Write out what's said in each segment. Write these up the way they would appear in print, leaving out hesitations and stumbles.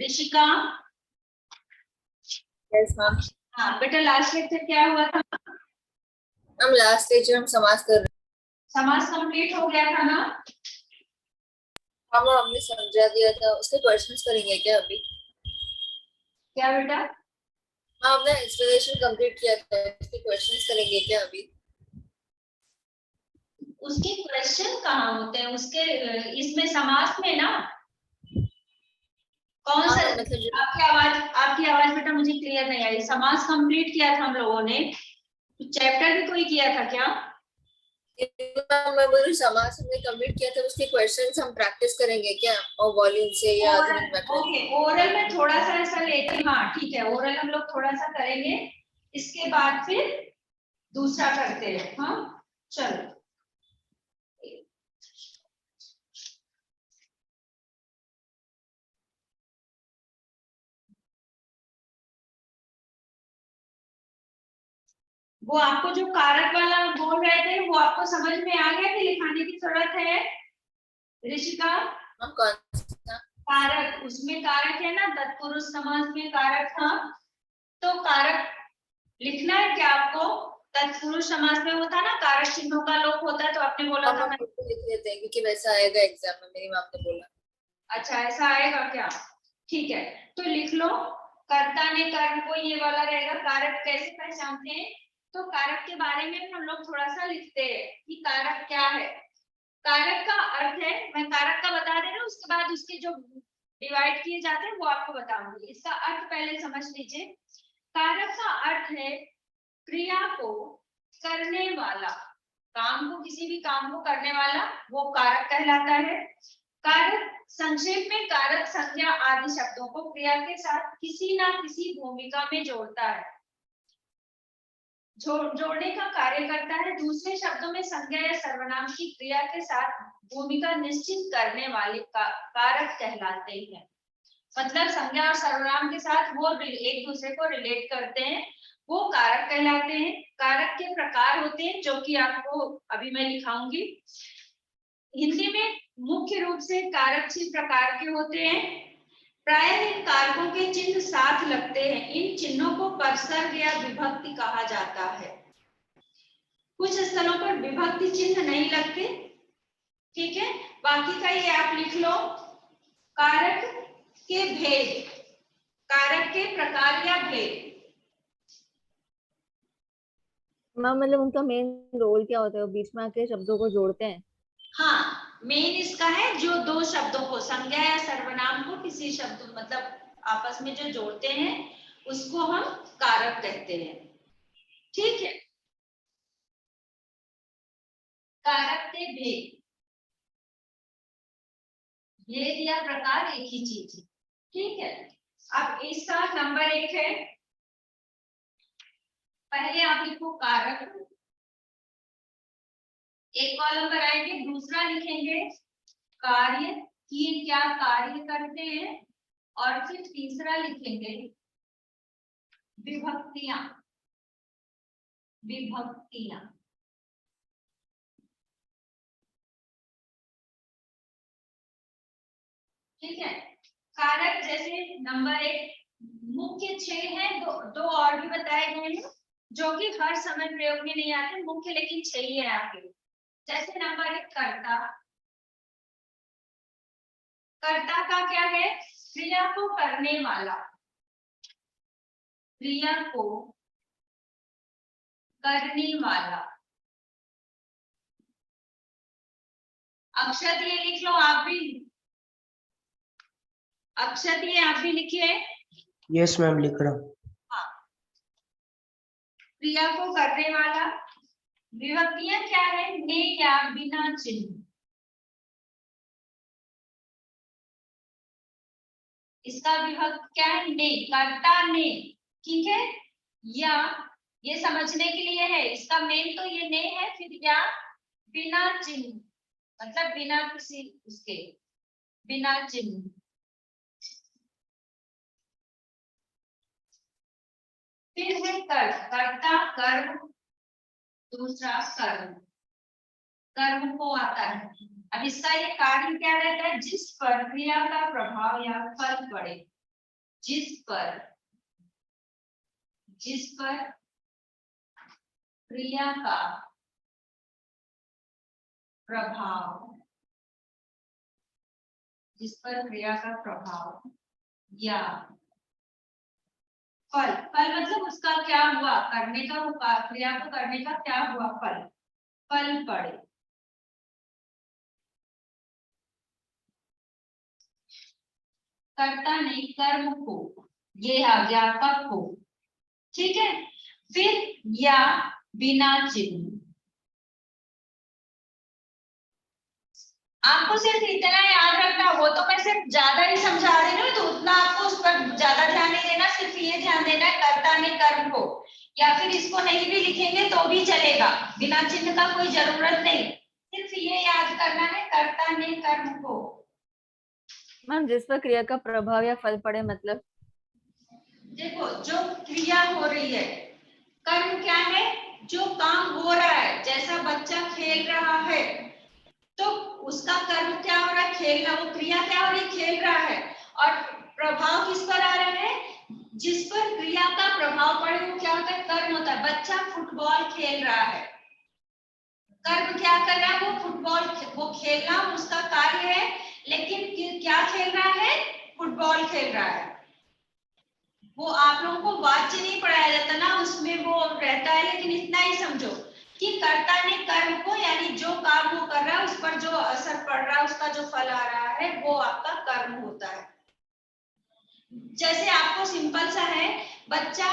Rishika. Yes ma'am. हाँ बेटा, last lecture क्या हुआ था? हम लास्ट लेक्चर हम समास कर रहे। समास कंप्लीट हो गया था ना? हम हमने समझा दिया था, उसके क्वेश्चंस करेंगे क्या अभी? क्या बेटा? हाँ, हमने एक्सप्लेनेशन कंप्लीट किया था, उसके क्वेश्चंस करेंगे क्या अभी? उसके क्वेश्चन कहाँ होते हैं उसके? इसमें समास में ना कौन सा? मतलब आपकी आवाज बेटा मुझे क्लियर नहीं आई। समास कंप्लीट किया था हम लोगों ने, चैप्टर भी कोई किया था क्या? मैं बोल रही समास हमने कंप्लीट किया था, उसके क्वेश्चंस हम प्रैक्टिस करेंगे क्या? और वॉल्यूम से या आधुनिक व्याकरण? ओके, ओरल में थोड़ा सा ऐसा लेते। हाँ ठीक है, ओरल हम लोग थोड़ा सा करेंगे, इसके बाद फिर दूसरा करते हैं। हाँ चलो। वो आपको जो कारक वाला बोल रहे थे वो आपको समझ में आ गया कि लिखाने की जरूरत है? ऋषिका, हम कौन सा? कारक, उसमें कारक है ना, तत्पुरुष समास में कारक था, तो कारक लिखना है क्या आपको? तत्पुरुष समास में होता ना कारक चिन्हों का लोप होता है, तो आपने बोला था। हम लिख लेते हैं क्योंकि वैसा आएगा एग्जाम में, मेरी मैम ने बोला। अच्छा ऐसा आएगा क्या? ठीक है, तो लिख लो। कर्ता ने कर्म को, ये वाला रहेगा। कारक कैसे पहचानते हैं? तो कारक के बारे में हम लोग थोड़ा सा लिखते हैं कि कारक क्या है। कारक का अर्थ है, मैं कारक का बता दे रहा हूँ, उसके बाद उसके जो डिवाइड किए जाते हैं वो आपको बताऊंगी। इसका अर्थ पहले समझ लीजिए। कारक का अर्थ है क्रिया को करने वाला, काम को, किसी भी काम को करने वाला, वो कारक कहलाता है। कारक संक्षेप में कारक संज्ञा आदि शब्दों को क्रिया के साथ किसी ना किसी भूमिका में जोड़ता है, जोड़ने का कार्य करता है। दूसरे शब्दों में संज्ञा या सर्वनाम की क्रिया के साथ भूमिका निश्चित करने वाले कारक कहलाते हैं। मतलब संज्ञा और सर्वनाम के साथ वो एक दूसरे को रिलेट करते हैं, वो कारक कहलाते हैं। कारक के प्रकार होते हैं जो कि आपको अभी मैं लिखाऊंगी। हिंदी में मुख्य रूप से कारक 6 प्रकार के होते हैं। प्रायः इन कारकों के चिन्ह साथ लगते हैं। इन चिन्हों को परसर्ग या विभक्ति कहा जाता है। कुछ स्थलों पर विभक्ति चिन्ह नहीं लगते, ठीक है। बाकी का ये आप लिख लो। कारक के भेद, कारक के प्रकार या भेद। मैम मतलब उनका मेन रोल क्या होता है? वो बीच में आके शब्दों को जोड़ते हैं? हाँ, मेन इसका है जो दो शब्दों को, संज्ञा या सर्वनाम को किसी शब्द मतलब आपस में जो जोड़ते हैं उसको हम कारक कहते हैं, ठीक है। कारक के भेद, भेद या प्रकार एक ही चीज है, ठीक है। अब इसका नंबर 1 है, पहले आप लिखो कारक, एक कॉलम बनाएंगे, दूसरा लिखेंगे कार्य, कि ये क्या कार्य करते हैं, और फिर तीसरा लिखेंगे विभक्तियां, विभक्तियां, ठीक है। कारक जैसे नंबर 1 मुख्य 6 है, दो और भी बताए गए हैं जो कि हर समय प्रयोग में नहीं आते मुख्य, लेकिन 6 ही है आपके। जैसे नंबर 1 कर्ता, कर्ता का क्या है? क्रिया को करने वाला, क्रिया को करने वाला। अक्षर ये लिख लो आप भी, अक्षर ये आप भी लिखिए। यस मैम, लिख रहा हूँ। हाँ, क्रिया को करने वाला। विभक्तियां क्या है? ने या बिना चिन्ह, इसका विभक्त क्या है? ने, कर्ता ने, ठीक है। या ये समझने के लिए है, इसका मेन तो ये ने है, फिर या बिना चिन्ह, मतलब बिना किसी उसके, बिना चिन्ह। फिर है कर्म, कर्ता कर्म, दूसरा कर्म, कर्म को आता है। अब इसका ये कारण क्या रहता है, जिस पर क्रिया का प्रभाव या फल पड़े, जिस पर क्रिया का प्रभाव, जिस पर क्रिया का प्रभाव या फल, फल मतलब उसका क्या हुआ, करने का, वो क्रिया को करने का क्या हुआ फल, फल पड़े। कर्ता ने कर्म को, ये आ गया कब को, ठीक है। फिर या बिना चिन्ह, आपको सिर्फ इतना याद रखना, वो तो मैं सिर्फ ज्यादा ही समझा रही हूँ, तो उतना आपको उस पर ज्यादा ध्यान नहीं देना, सिर्फ ये ध्यान देना है कर्ता ने कर्म को, या फिर इसको नहीं भी लिखेंगे तो भी चलेगा, बिना चिन्ह का कोई जरूरत नहीं, सिर्फ ये याद करना है कर्ता ने कर्म को। मैम जिस पर क्रिया का प्रभाव या फल पड़े मतलब, देखो जो क्रिया हो रही है, कर्म क्या है, जो काम हो रहा है, जैसा बच्चा खेल रहा है तो उसका कर्म क्या हो रहा है, खेलना, वो क्रिया क्या हो रही है, खेल रहा है, और प्रभाव किस पर आ रहा है, जिस पर क्रिया का प्रभाव पड़े वो क्या होता है, कर्म होता है। बच्चा फुटबॉल खेल रहा है, कर्म क्या कर रहा है, वो फुटबॉल, वो खेलना उसका कार्य है, लेकिन क्या खेल रहा है, फुटबॉल खेल रहा है। वो आप लोगों को वाच्य नहीं पढ़ाया जाता ना, उसमें वो रहता है, लेकिन इतना ही समझो कि कर्ता ने कर्म को, यानी जो काम वो कर रहा है उस पर जो असर पड़ रहा है, उसका जो फल आ रहा है वो आपका कर्म होता है। जैसे आपको सिंपल सा है, बच्चा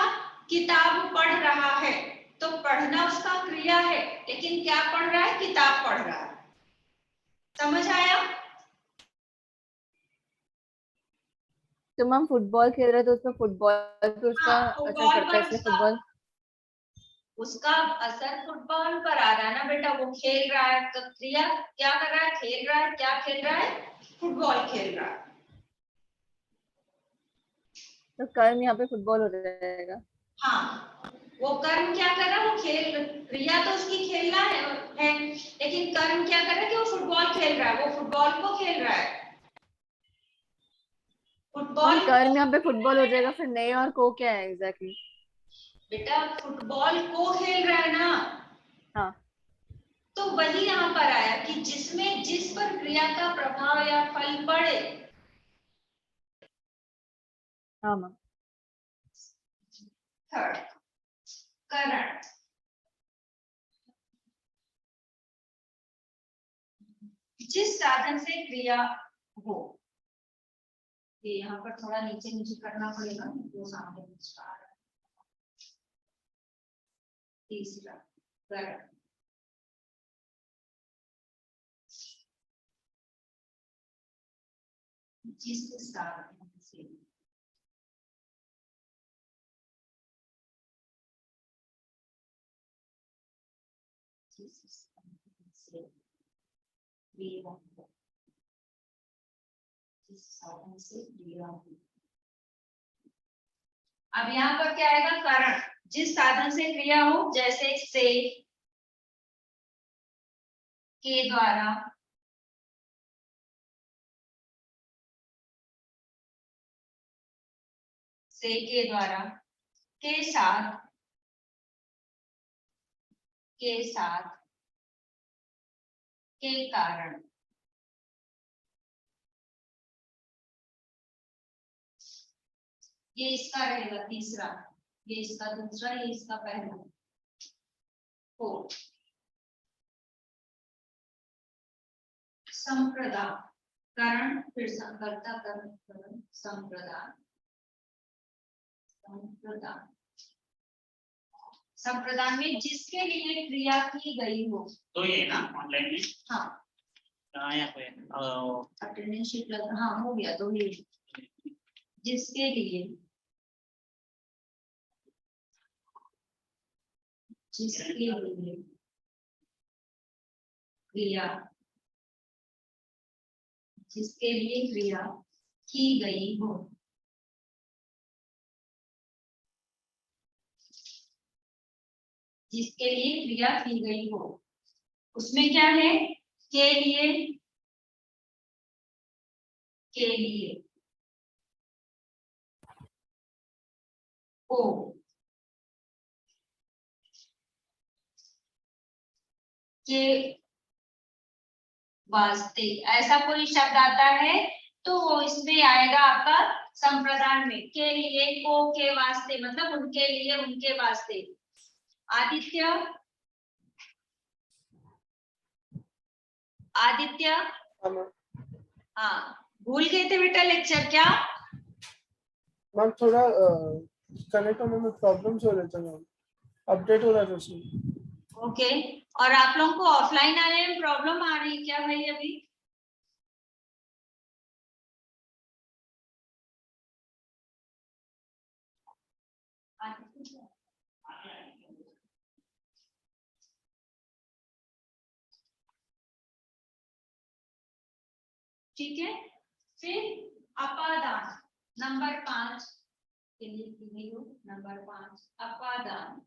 किताब पढ़ रहा है तो पढ़ना उसका क्रिया है, लेकिन क्या पढ़ रहा है, किताब पढ़ रहा है। समझ आया? तो मैम फुटबॉल खेल रहे तो उसमें फुटबॉल पे उसका हाँ, असर फुटबॉल पड़ता है, पर इसलिए फुटबॉल। उसका असर फुटबॉल पर आ रहा है ना बेटा, वो खेल रहा है तो क्रिया क्या कर रहा है, खेल रहा है, क्या खेल रहा है, फुटबॉल खेल रहा है। तो कर्म यहाँ पे फुटबॉल हो जाएगा। हाँ, वो कर्म क्या कर रहा है, वो खेल, क्रिया तो उसकी खेलना है, लेकिन कर्म क्या कर रहा है कि वो फुटबॉल खेल रहा है, वो फुटबॉल को खेल रहा है, मैम फुटबॉल कर्म यहाँ पे फुटबॉल हो जाएगा, फिर नहीं और को क्या है एग्जैक्टली? बेटा फुटबॉल को खेल रहा है ना, हाँ तो वही यहाँ पर आया कि जिसमें, जिस पर क्रिया का प्रभाव या फल पड़े। हाँ मैम। थर्ड, करण, जिस साधन से क्रिया हो, ये यहाँ पर थोड़ा नीचे नीचे करना पड़ेगा, वो सामने आ रहा है। तीसरा, करण, जिस साधन से क्रिया हो, जिस साधन से क्रिया हो। अब यहाँ पर क्या आएगा, कारण, जिस साधन से क्रिया हो, जैसे से, के द्वारा, से के द्वारा, के साथ, के साथ, के कारण, ये इसका रहेगा तीसरा, ये इसका दूसरा, ये इसका पहला। फोर्थ, संप्रदान, कारण फिर संकर्ता कर्म, संप्रदान, संप्रदान, संप्रदान में जिसके लिए क्रिया की गई हो। तो ये ना ऑनलाइन में हाँ, यहाँ पे अटेंडेंस शीट लगा, हाँ हो गया, तो ये जिसके लिए, जिसके लिए क्रिया, जिसके लिए क्रिया की गई हो, जिसके लिए क्रिया की गई हो, उसमें क्या है, के लिए, के लिए, ओ, के वास्ते, ऐसा कोई शब्द आता है तो वो इसमें आएगा आपका संप्रदान में, के लिए, को, के वास्ते, मतलब उनके लिए, उनके वास्ते। आदित्य, आदित्य, हाँ, भूल गए थे बेटा लेक्चर क्या? मैम थोड़ा कनेक्ट होने में प्रॉब्लम्स हो रहे थे मैम, अपडेट हो रहा था उसमें। ओके, और आप लोगों को ऑफलाइन आने में प्रॉब्लम आ रही है क्या भाई अभी? ठीक है, फिर अपादान नंबर 5 के लिए नंबर 5 अपादान।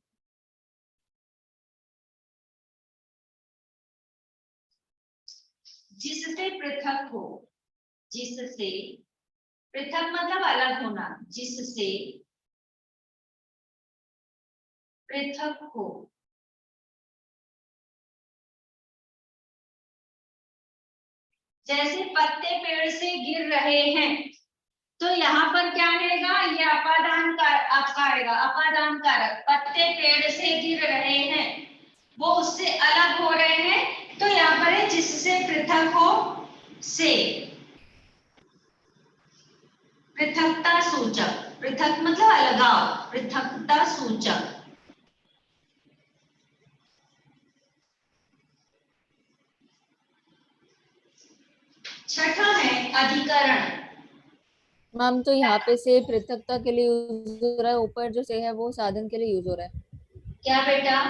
जिससे पृथक हो, जिससे पृथक मतलब अलग होना, जिससे पृथक हो, जैसे पत्ते पेड़ से गिर रहे हैं, तो यहाँ पर क्या रहेगा, ये अपादान का आपका आएगा, अपादान कारक, पत्ते पेड़ से गिर रहे हैं, वो उससे अलग हो रहे हैं, तो यहाँ पर है जिससे पृथक हो, से, पृथकता सूचक, पृथक मतलब अलगाव, पृथकता सूचक। छठा है अधिकरण। मैम तो यहाँ पे से पृथकता के लिए यूज हो रहा है, ऊपर जो से है वो साधन के लिए यूज हो रहा है। क्या बेटा?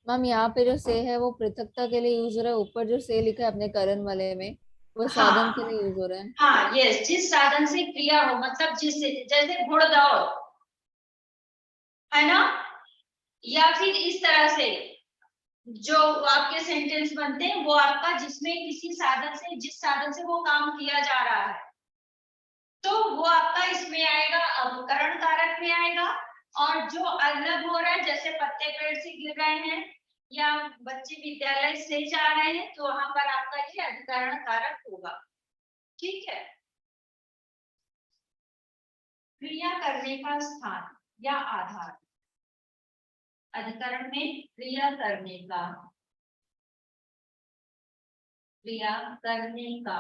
मैम यहाँ पे जो से है वो पृथकता के लिए यूज हो रहा है, ऊपर जो से लिखा है अपने करण वाले में वो साधन के लिए यूज हो रहा है। हाँ यस, जिस साधन से क्रिया हो, मतलब जिससे, जैसे घुड़दौड़ है ना, या फिर इस तरह से जो आपके सेंटेंस बनते हैं वो आपका जिसमें किसी साधन से, जिस साधन से वो काम किया जा रहा है, तो वो आपका इसमें आएगा, अवकरण कारक में आएगा। और जो अलग हो रहा है, जैसे पत्ते पेड़ से गिर रहे हैं या बच्चे विद्यालय से जा रहे हैं, तो वहां पर आपका ये अधिकरण कारक होगा। ठीक है, क्रिया करने का स्थान या आधार, अधिकरण में क्रिया करने का, क्रिया करने का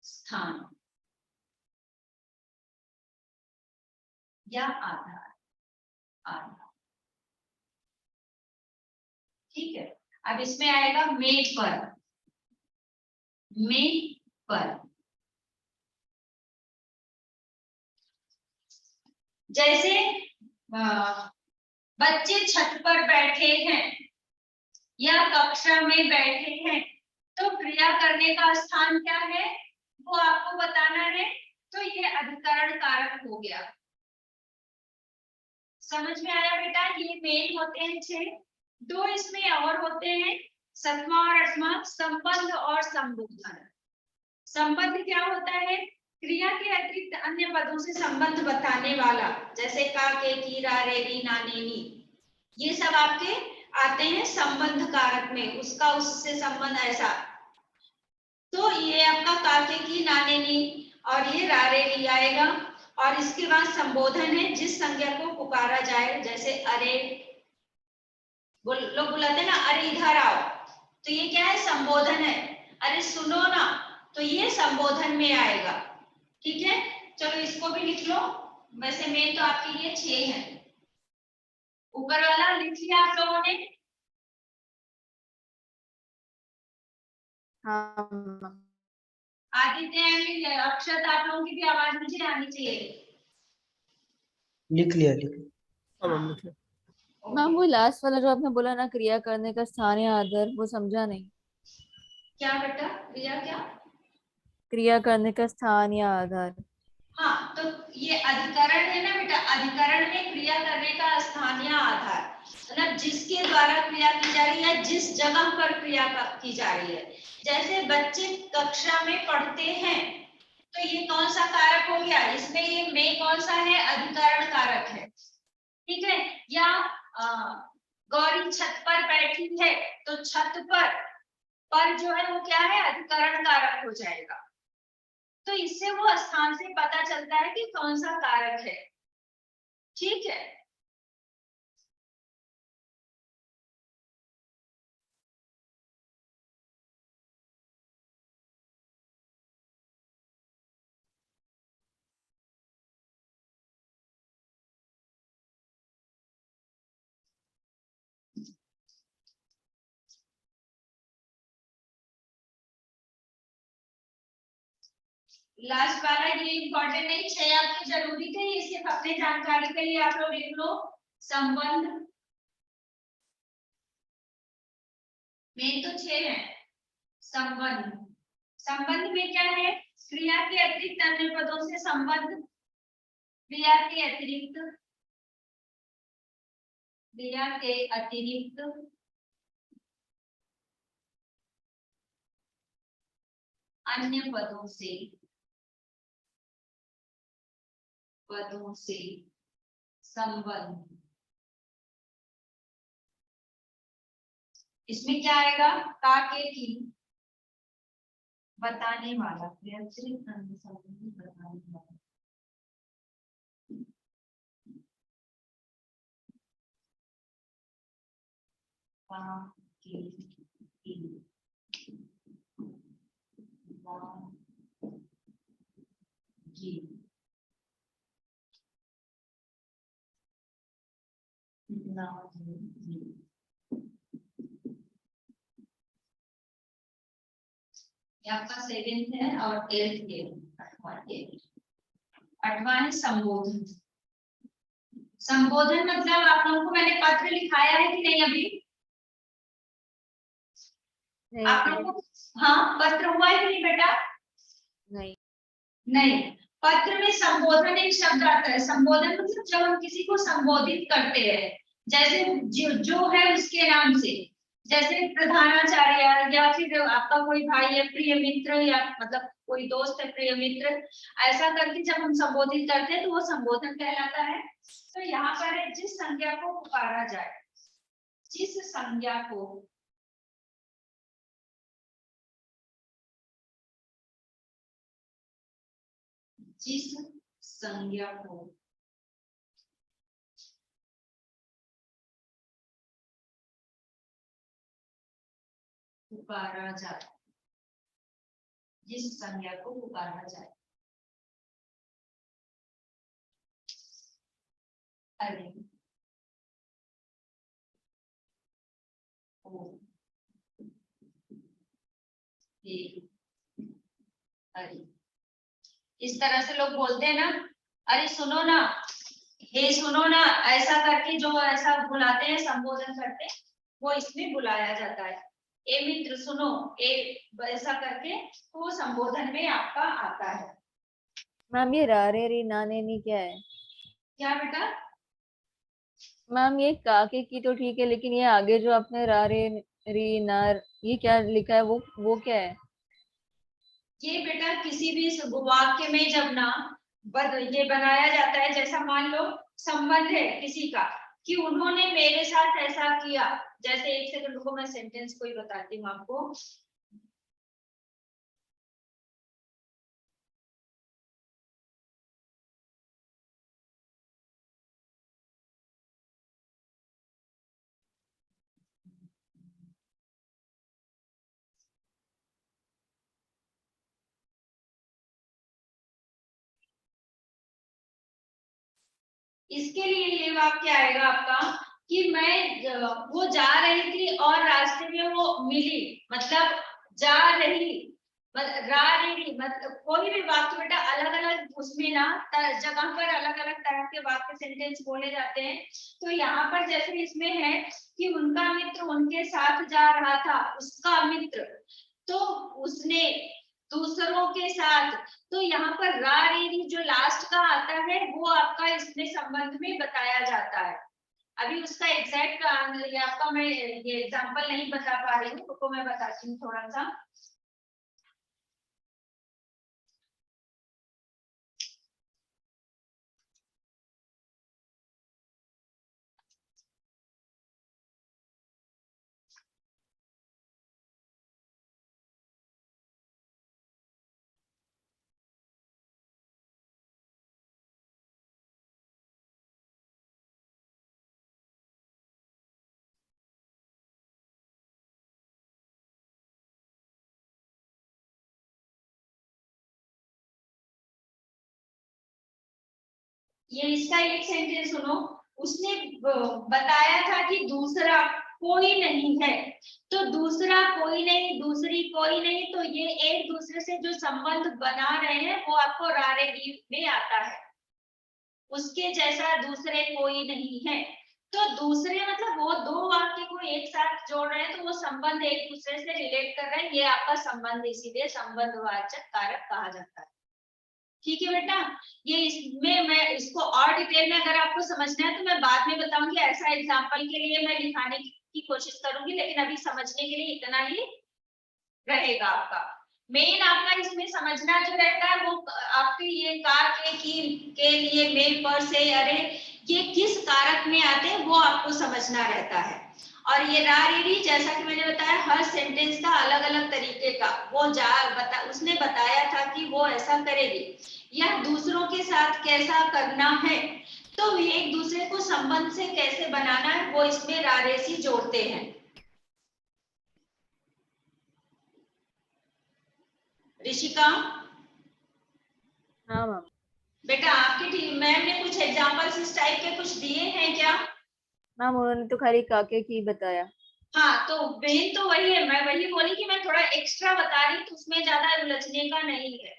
स्थान या आधार, आधार। ठीक है, अब इसमें आएगा मेज पर, मेज पर, जैसे बच्चे छत पर बैठे हैं या कक्षा में बैठे हैं, तो क्रिया करने का स्थान क्या है वो आपको बताना है, तो ये अधिकरण कारक हो गया। समझ में आया बेटा? ये मेन होते हैं 6, 2 इसमें और होते हैं, 7वां और 8वां, संबंध और संबोधन। संबंध क्या होता है? क्रिया के अतिरिक्त अन्य पदों से संबंध बताने वाला, जैसे का, के, की, रा, रे, री, ना, ने, नी, ये सब आपके आते हैं संबंध कारक में, उसका उससे संबंध ऐसा। तो ये आपका का, के, की, ना, ने, नी और ये रा, रे, री आएगा। और इसके बाद संबोधन है, जिस संज्ञा को पुकारा जाए, जैसे अरे, लोग बुलाते हैं ना, अरे इधर आओ, तो ये क्या है? संबोधन है। अरे सुनो ना, तो ये संबोधन में आएगा। ठीक है, चलो इसको भी लिख लो। वैसे मेन तो आपके लिए 6 है, ऊपर वाला लिख लिया आप लोगों ने? हाँ आदित्य, अक्षत, आप लोगों की भी आवाज मुझे आनी चाहिए। लिख लिया, लिख लिया। हाँ मैम लिख लिया। मैम वो लास्ट वाला जो आपने बोला ना, क्रिया करने का स्थान या आधार, वो समझा नहीं। क्या बेटा? क्रिया क्या? क्रिया करने का स्थान या आधार। हाँ, तो ये अधिकरण है ना बेटा, अधिकरण में क्रिया करने का स्थान या आधार। मतलब जिसके द्वारा क्रिया की जा रही है, जिस जगह पर क्रिया की जा रही है। जैसे बच्चे कक्षा में पढ़ते हैं, तो ये कौन सा कारक हो गया, इसमें ये में कौन सा है, अधिकरण कारक है, ठीक है। या गौरी छत पर बैठी है, तो छत पर जो है वो क्या है, अधिकरण कारक हो जाएगा। तो इससे वो स्थान से पता चलता है कि कौन सा कारक है, ठीक है। लास्ट वाला ये इम्पोर्टेंट नहीं, 6 आपकी जरूरी थे, ये सिर्फ अपने जानकारी के लिए आप लोग लिख लो। संबंध में तो 6 है। संबंध में क्या है, क्रिया के अतिरिक्त अन्य पदों से संबंध, क्रिया के अतिरिक्त अन्य पदों से संबंध। इसमें क्या आएगा, का के की बताने वाला, अतिरिक्त अन्य संबंध बताने वाला। आपका 7th है और 8th है, 8वां है संबोधन। संबोधन मतलब आप लोगों को मैंने पत्र लिखाया है कि नहीं अभी, आप लोगों को, हाँ पत्र हुआ है कि नहीं बेटा, नहीं। पत्र में संबोधन एक शब्द आता है। संबोधन मतलब जब हम किसी को संबोधित करते हैं, जैसे जो है उसके नाम से, जैसे प्रधानाचार्य, या फिर आपका कोई भाई है, प्रिय मित्र, या मतलब कोई दोस्त है, प्रिय मित्र, ऐसा करके जब हम संबोधित करते हैं तो वो संबोधन कहलाता है। तो यहाँ पर है, जिस संज्ञा को पुकारा जाए, जिस संज्ञा को पुकारा जाए, जिस संज्ञा को पुकारा जाए। अरे, ओ, अरे, इस तरह से लोग बोलते हैं ना, अरे सुनो ना, हे सुनो ना, ऐसा करके जो ऐसा बुलाते हैं, संबोधन करते हैं, वो इसमें बुलाया जाता है। ए मित्र सुनो, ऐसा करके तो वो संबोधन में आपका आता है। मैम ये रा रे री ना ने नी क्या है? क्या बेटा? मैम ये काके की तो ठीक है, लेकिन ये आगे जो आपने रा रे री ना ये क्या लिखा है, वो क्या है? ये बेटा किसी भी वाक्य में जब ना ये बनाया जाता है, जैसा मान लो संबंध है किसी का कि उन्होंने मेरे साथ ऐसा किया, जैसे एक सेकंड रुको, मैं सेंटेंस कोई बताती हूँ आपको। इसके लिए ये वाक्य आएगा आपका कि वो जा रही थी और रास्ते में वो मिली, मतलब जा रही, रा रही, मतलब कोई भी वाक्य बेटा अलग अलग उसमें ना जगह पर अलग अलग तरह के वाक्य सेंटेंस बोले जाते हैं। तो यहाँ पर जैसे इसमें है कि उनका मित्र उनके साथ जा रहा था, उसका मित्र, तो उसने दूसरों के साथ, तो यहाँ पर रा रे री जो लास्ट का आता है वो आपका इसमें संबंध में बताया जाता है। अभी उसका एग्जैक्ट ये आपका मैं ये एग्जांपल नहीं बता पा रही हूँ, तो मैं बताती हूँ थोड़ा सा। ये इसका एक सेंटेंस सुनो। उसने बताया था कि दूसरा कोई नहीं है, तो दूसरा कोई नहीं, दूसरी कोई नहीं, तो ये एक दूसरे से जो संबंध बना रहे हैं वो आपको रारेडी में आता है। उसके जैसा दूसरे कोई नहीं है, तो दूसरे मतलब वो दो वाक्य को एक साथ जोड़ रहे हैं, तो वो संबंध एक दूसरे से रिलेट कर रहे हैं, ये आपका संबंध, इसीलिए संबंधवाचक कारक कहा जाता है। ठीक है बेटा, ये इसमें मैं इसको और डिटेल में अगर आपको समझना है तो मैं बाद में बताऊंगी, ऐसा एग्जांपल के लिए मैं दिखाने की कोशिश करूंगी, लेकिन अभी समझने के लिए इतना ही रहेगा आपका। मेन आपका इसमें समझना जो रहता है वो आपके ये कार के लिए मेल पर से अरे ये किस कारक में आते हैं वो आपको समझना रहता है। और ये रारेडी जैसा कि मैंने बताया हर सेंटेंस का अलग अलग तरीके का वो उसने बताया था कि वो ऐसा करेगी, यह दूसरों के साथ कैसा करना है, तो एक दूसरे को संबंध से कैसे बनाना है वो इसमें रारेसी जोड़ते हैं। ऋषिका, हाँ मैम। बेटा आपकी मैम ने कुछ एग्जांपल्स इस टाइप के कुछ दिए हैं क्या? मैम उन्होंने तो खाली काके की बताया। हाँ, तो मेन तो वही है, मैं वही बोली कि मैं थोड़ा एक्स्ट्रा बता रही तो उसमें ज्यादा उलझने का नहीं है।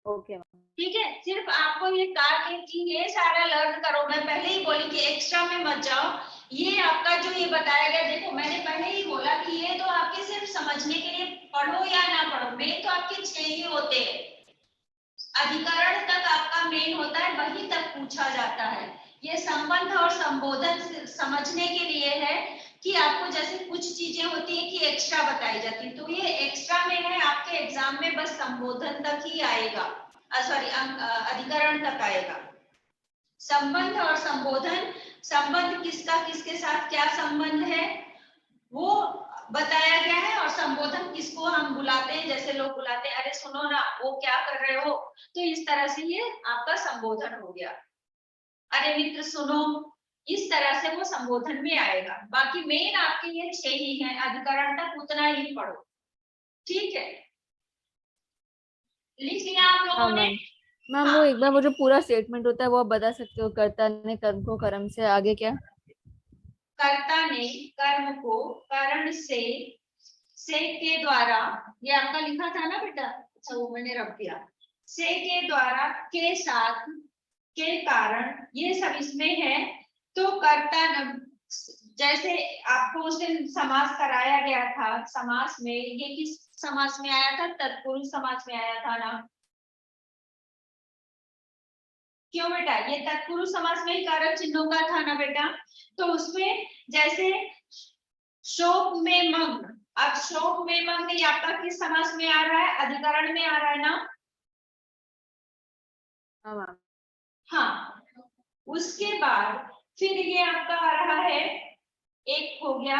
Okay ma'am. ठीक है, सिर्फ आपको ये कार की ये सारा लर्न करो। मैं पहले ही बोली कि एक्स्ट्रा में मत जाओ। ये आपका जो ये बताया गया, देखो मैंने पहले ही बोला कि ये तो आपके सिर्फ समझने के लिए पढ़ो या ना पढ़ो, मेन तो आपके 6 ही होते हैं। अधिकरण तक आपका मेन होता है, वही तक पूछा जाता है। ये संबंध और संबोधन समझने के लिए है कि आपको जैसे कुछ चीजें होती है कि एक्स्ट्रा बताई जाती है, तो ये एक्स्ट्रा में है, आपके एग्जाम में बस संबोधन तक ही आएगा, सॉरी अधिकरण तक आएगा। संबंध और संबोधन, संबंध किसका किसके साथ क्या संबंध है वो बताया गया है, और संबोधन किसको हम बुलाते हैं, जैसे लोग बुलाते हैं अरे सुनो ना वो क्या कर रहे हो, तो इस तरह से ये आपका संबोधन हो गया। अरे मित्र सुनो, इस तरह से वो संबोधन में आएगा। बाकी मेन आपके ये 6 ही हैं, अधिकरण तक उतना ही पढ़ो। ठीक है, लिख लिया आप हाँ लोगों ने? मैम। मैम हाँ। वो एक बार वो जो पूरा स्टेटमेंट होता है वो आप बता सकते हो, कर्ता ने कर्म को कर्म से आगे क्या? कर्ता ने कर्म को करण से के द्वारा, ये आपका लिखा था ना बेटा, अच्छा वो मैंने रख दिया, से के द्वारा, के साथ, के कारण, ये सब इसमें है। तो कर्ता जैसे आपको उस दिन समास कराया गया था, समास में ये किस समास में आया था? तत्पुरुष समास में आया था ना? क्यों बेटा? ये तत्पुरुष समास में ही कारक चिन्हों का था ना बेटा? तो उसमें जैसे शोक में मग्न, अब शोक में मग्न ये आपका किस समास में आ रहा है? अधिकरण में आ रहा है ना? हाँ मैम। हाँ, उसके बाद फिर ये आपका आ रहा है, एक हो गया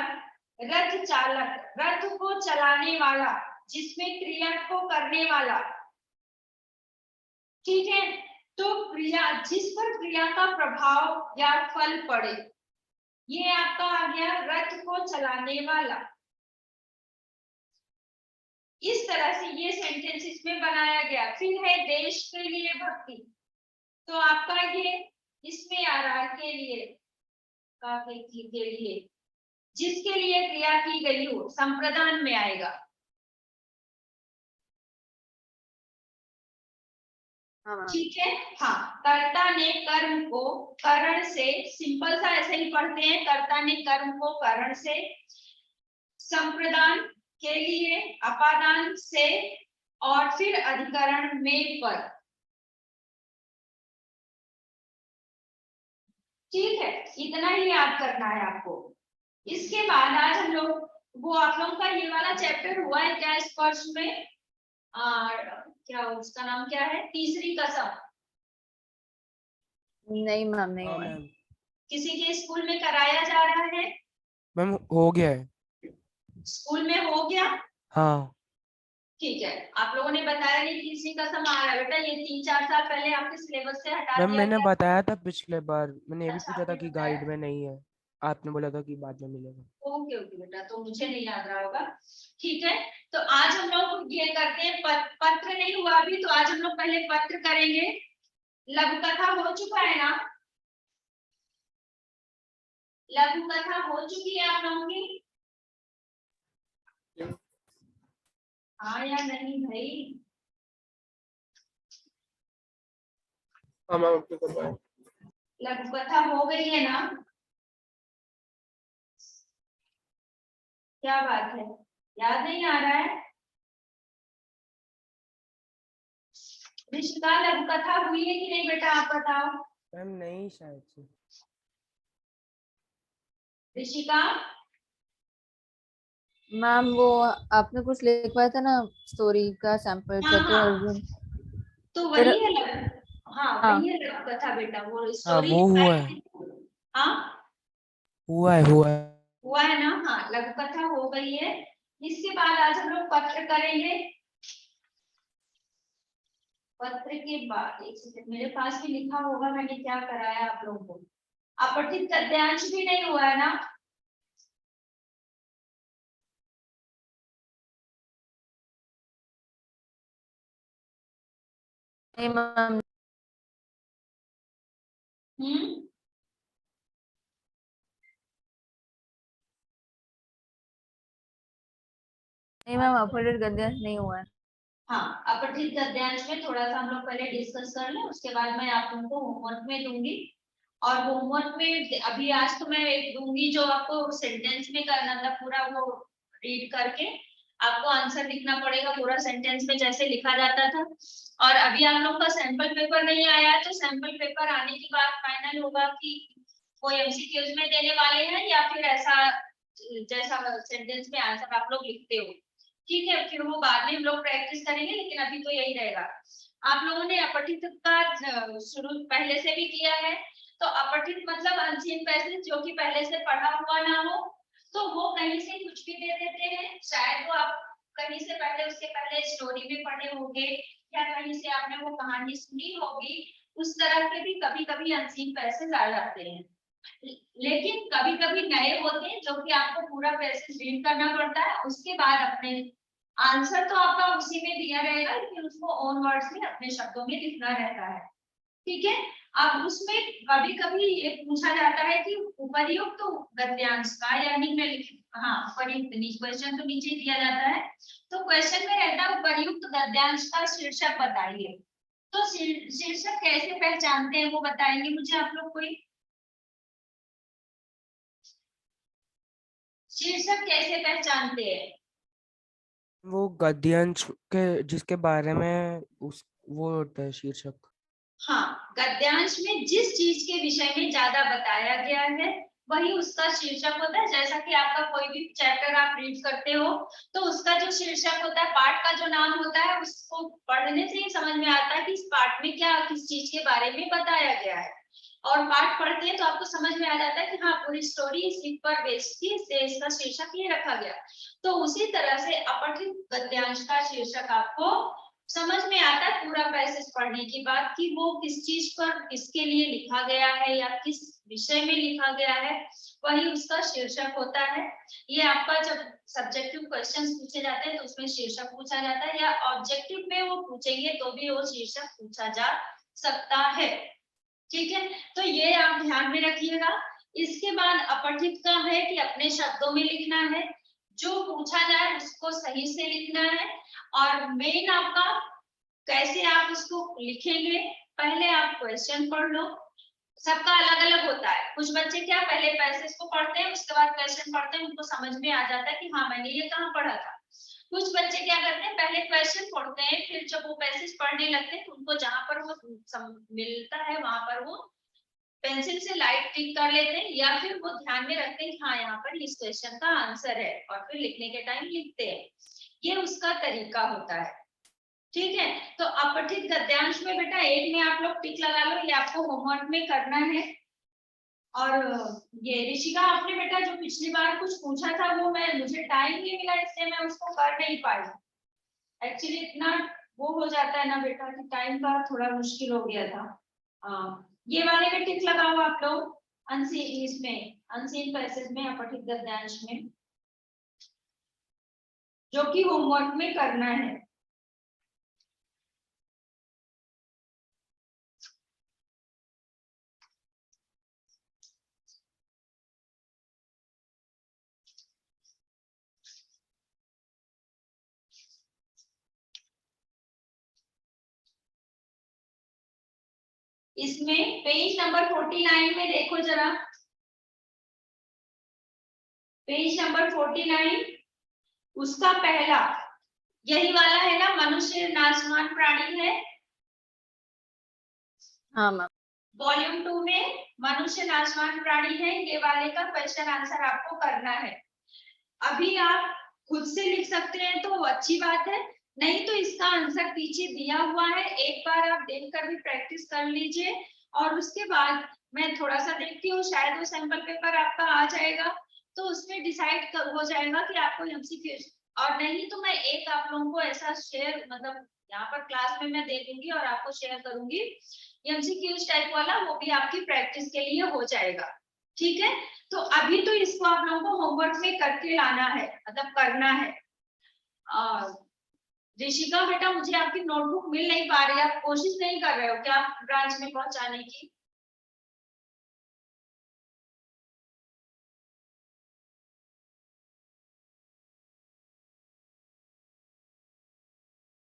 रथ चालक, रथ को चलाने वाला, जिसमें क्रिया को करने वाला। ठीक है, तो क्रिया जिस पर क्रिया का प्रभाव या फल पड़े, ये आपका आ गया रथ को चलाने वाला। इस तरह से ये सेंटेंस इसमें बनाया गया। फिर है देश के लिए भक्ति, तो आपका ये इसमें आ रहा है के लिए, के लिए, जिसके लिए क्रिया की गई हो, संप्रदान में आएगा। हाँ मैम। ठीक है, हाँ, कर्ता ने कर्म को करण से, सिंपल सा ऐसे ही पढ़ते हैं, कर्ता ने कर्म को करण से, संप्रदान के लिए, अपादान से, और फिर अधिकरण में पर। ठीक है, इतना ही याद करना है आपको। इसके बाद आज हम लोग वो आप लोगों का ये वाला चैप्टर हुआ है क्या स्पर्श में? क्या उसका नाम क्या है? तीसरी कसम। नहीं मैम, नहीं हाँ हुआ है। मैम। किसी के स्कूल में कराया जा रहा है? मैम हो गया है। स्कूल में हो गया? हाँ ठीक है, आप लोगों ने बताया नहीं तीसरी कसम आ रहा है बेटा, ये 3-4 साल पहले आपके सिलेबस से हटा मैम, दिया मैंने गया। बताया था पिछले बार, मैंने ये भी अच्छा, पूछा था आपने कि बताया। गाइड में नहीं है। आपने बोला था कि बाद में मिलेगा। ओके ओके बेटा, तो मुझे नहीं याद रहा होगा। ठीक है, तो आज हम लोग ये करते हैं पत्र नहीं हुआ अभी, तो आज हम लोग पहले पत्र करेंगे। लघु कथा हो चुका है ना? लघु कथा हो चुकी है आप लोगों की? हाँ या नहीं भाई? हाँ मैम, आपको करवाएं। लघु कथा हो गई है ना? क्या बात है, याद नहीं आ रहा है? ऋषिका, लघु कथा हुई है कि नहीं बेटा, आप बताओ। मैम नहीं, शायद से। ऋषिका, मैम वो आपने कुछ लिखवाया था ना, स्टोरी का सैंपल, हाँ चतुर हाँ, अर्जुन। तो फिर वही है हाँ हाँ, वही है लघु कथा बेटा, वो हाँ स्टोरी वो हुआ है। हाँ हुआ है, हुआ है। हुआ है ना? हाँ, लघु कथा हो गई है। इसके बाद आज हम लोग पत्र करेंगे। पत्र के बाद एक सेकंड, मेरे पास भी लिखा होगा मैंने क्या कराया आप लोगों को। अपठित गद्यांश भी नहीं हुआ है ना? नहीं मैम, हम्म, नहीं मैम, अपडेट गद्यांश नहीं हुआ है। हाँ, अपठित गद्यांश में थोड़ा सा हम लोग पहले डिस्कस कर लें, उसके बाद मैं आप लोगों को होमवर्क में दूंगी। और होमवर्क में अभी आज तो मैं एक दूंगी जो आपको सेंटेंस में करना था, पूरा वो रीड करके आपको आंसर लिखना पड़ेगा पूरा सेंटेंस में जैसे लिखा जाता था। और अभी आप लोग का सैंपल पेपर नहीं आया है, तो सैंपल पेपर आने के बाद फाइनल होगा कि वो एमसीक्यूज में देने वाले हैं या फिर ऐसा जैसा सेंटेंस में आंसर आप लोग लिखते हो। ठीक है, फिर वो बाद में हम लोग प्रैक्टिस करेंगे, लेकिन अभी तो यही रहेगा। आप लोगों ने अपठित का शुरू पहले से भी किया है, तो अपठित मतलब अनसीन पैसेज जो कि पहले से पढ़ा हुआ ना हो, तो वो कहीं से कुछ भी दे देते हैं। शायद वो आप कहीं से पहले उसके पहले स्टोरी में पढ़े होंगे या कहीं से आपने वो कहानी सुनी होगी, उस तरह के भी कभी कभी अनसीन पैसेज आ जाते हैं। लेकिन कभी कभी नए होते हैं जो कि आपको पूरा पैसेज रीड करना पड़ता है, उसके बाद अपने आंसर तो आपका उसी में दिया रहेगा, लेकिन उसको ओन वर्ड्स में अपने शब्दों में लिखना रहता है। ठीक है, अब उसमें कभी कभी ये पूछा जाता है कि उपर्युक्त तो गद्यांश का, यानी मैं हाँ उपर्युक्त क्वेश्चन तो नीचे दिया जाता है, तो क्वेश्चन में रहता है उपर्युक्त गद्यांश का शीर्षक बताइए। तो शीर्षक कैसे पहचानते हैं वो बताएंगे मुझे आप लोग कोई? शीर्षक कैसे पहचानते हैं? वो गद्यांश के जिसके बारे में उस वो होता है शीर्षक। हाँ, गद्यांश में जिस चीज के विषय में ज्यादा बताया गया है वही उसका शीर्षक होता है। जैसा कि आपका कोई भी चैप्टर आप रीड करते हो, तो उसका जो शीर्षक होता है, पाठ का जो नाम होता है, उसको पढ़ने से ही समझ में आता है कि इस पाठ में क्या किस चीज के बारे में बताया गया है। और पाठ पढ़ते हैं तो आपको समझ में आ जाता है कि हाँ पूरी स्टोरी इसी पर बेस्ड थी, इससे इसका शीर्षक ये रखा गया। तो उसी तरह से अपठित गद्यांश का शीर्षक आपको समझ में आता है पूरा पैसेज पढ़ने के बाद कि वो किस चीज पर किसके लिए लिखा गया है या किस विषय में लिखा गया है, वही उसका शीर्षक होता है। ये आपका जब सब्जेक्टिव क्वेश्चंस पूछे जाते हैं तो उसमें शीर्षक पूछा जाता है, या ऑब्जेक्टिव में वो पूछेंगे तो भी वो शीर्षक पूछा जा सकता है। ठीक है, तो ये आप ध्यान में रखिएगा। इसके बाद अपठित का है कि अपने शब्दों में लिखना है, जो पूछा जाए उसको सही से लिखना है। और मेन आपका कैसे आप उसको लिखेंगे, पहले आप क्वेश्चन पढ़ लो। सबका अलग अलग होता है, कुछ बच्चे क्या पहले पैसेज को पढ़ते हैं उसके बाद क्वेश्चन पढ़ते हैं, उनको समझ में आ जाता है कि हाँ मैंने ये कहाँ पढ़ा था। कुछ बच्चे क्या करते हैं पहले क्वेश्चन पढ़ते हैं, फिर जब वो पैसेज पढ़ने लगते हैं तो उनको जहां पर वो मिलता है वहां पर वो पेंसिल से लाइट टिक कर लेते हैं या फिर वो ध्यान में रखते हैं कि हाँ यहाँ पर इस क्वेश्चन का आंसर है और फिर लिखने के टाइम लिखते हैं। ये उसका तरीका होता है। ठीक है, तो अपठित गद्यांश में बेटा एक में आप लोग टिक लगा लो, ये आपको होमवर्क में करना है। और ये ऋषिका आपने बेटा जो पिछली बार कुछ पूछा था वो मुझे टाइम नहीं मिला इसलिए मैं उसको कर नहीं पाई। एक्चुअली इतना वो हो जाता है ना बेटा कि टाइम का थोड़ा मुश्किल हो गया था। ये वाले में टिक लगाओ आप लोग, अनसीन इसमें अनसीन पैसेज में अपठित गद्यांश में, जो कि होमवर्क में करना है। इसमें पेज नंबर 49 में देखो जरा, पेज नंबर 49 उसका पहला यही वाला है ना, मनुष्य नाशवान प्राणी है। हाँ मैम। वॉल्यूम 2 में मनुष्य नाशवान प्राणी है, ये वाले का क्वेश्चन आंसर आपको करना है। अभी आप खुद से लिख सकते हैं तो अच्छी बात है, नहीं तो इसका आंसर पीछे दिया हुआ है, एक बार आप देखकर भी प्रैक्टिस कर लीजिए और उसके बाद मैं थोड़ा सा देखती हूँ, शायद वो सैंपल पेपर आपका आ जाएगा तो उसमें डिसाइड हो जाएगा कि आपको एमसीक्यू, और नहीं तो मैं एक आप लोगों को ऐसा शेयर मतलब यहाँ पर क्लास में मैं दे दूंगी और आपको शेयर करूंगी एमसीक्यू टाइप वाला, वो भी आपकी प्रैक्टिस के लिए हो जाएगा। ठीक है, तो अभी तो इसको आप लोगों को होमवर्क में करके लाना है, मतलब करना है। ऋषिका बेटा मुझे आपकी नोटबुक मिल नहीं पा रही, आप कोशिश नहीं कर रहे हो क्या ब्रांच में पहुंचाने की?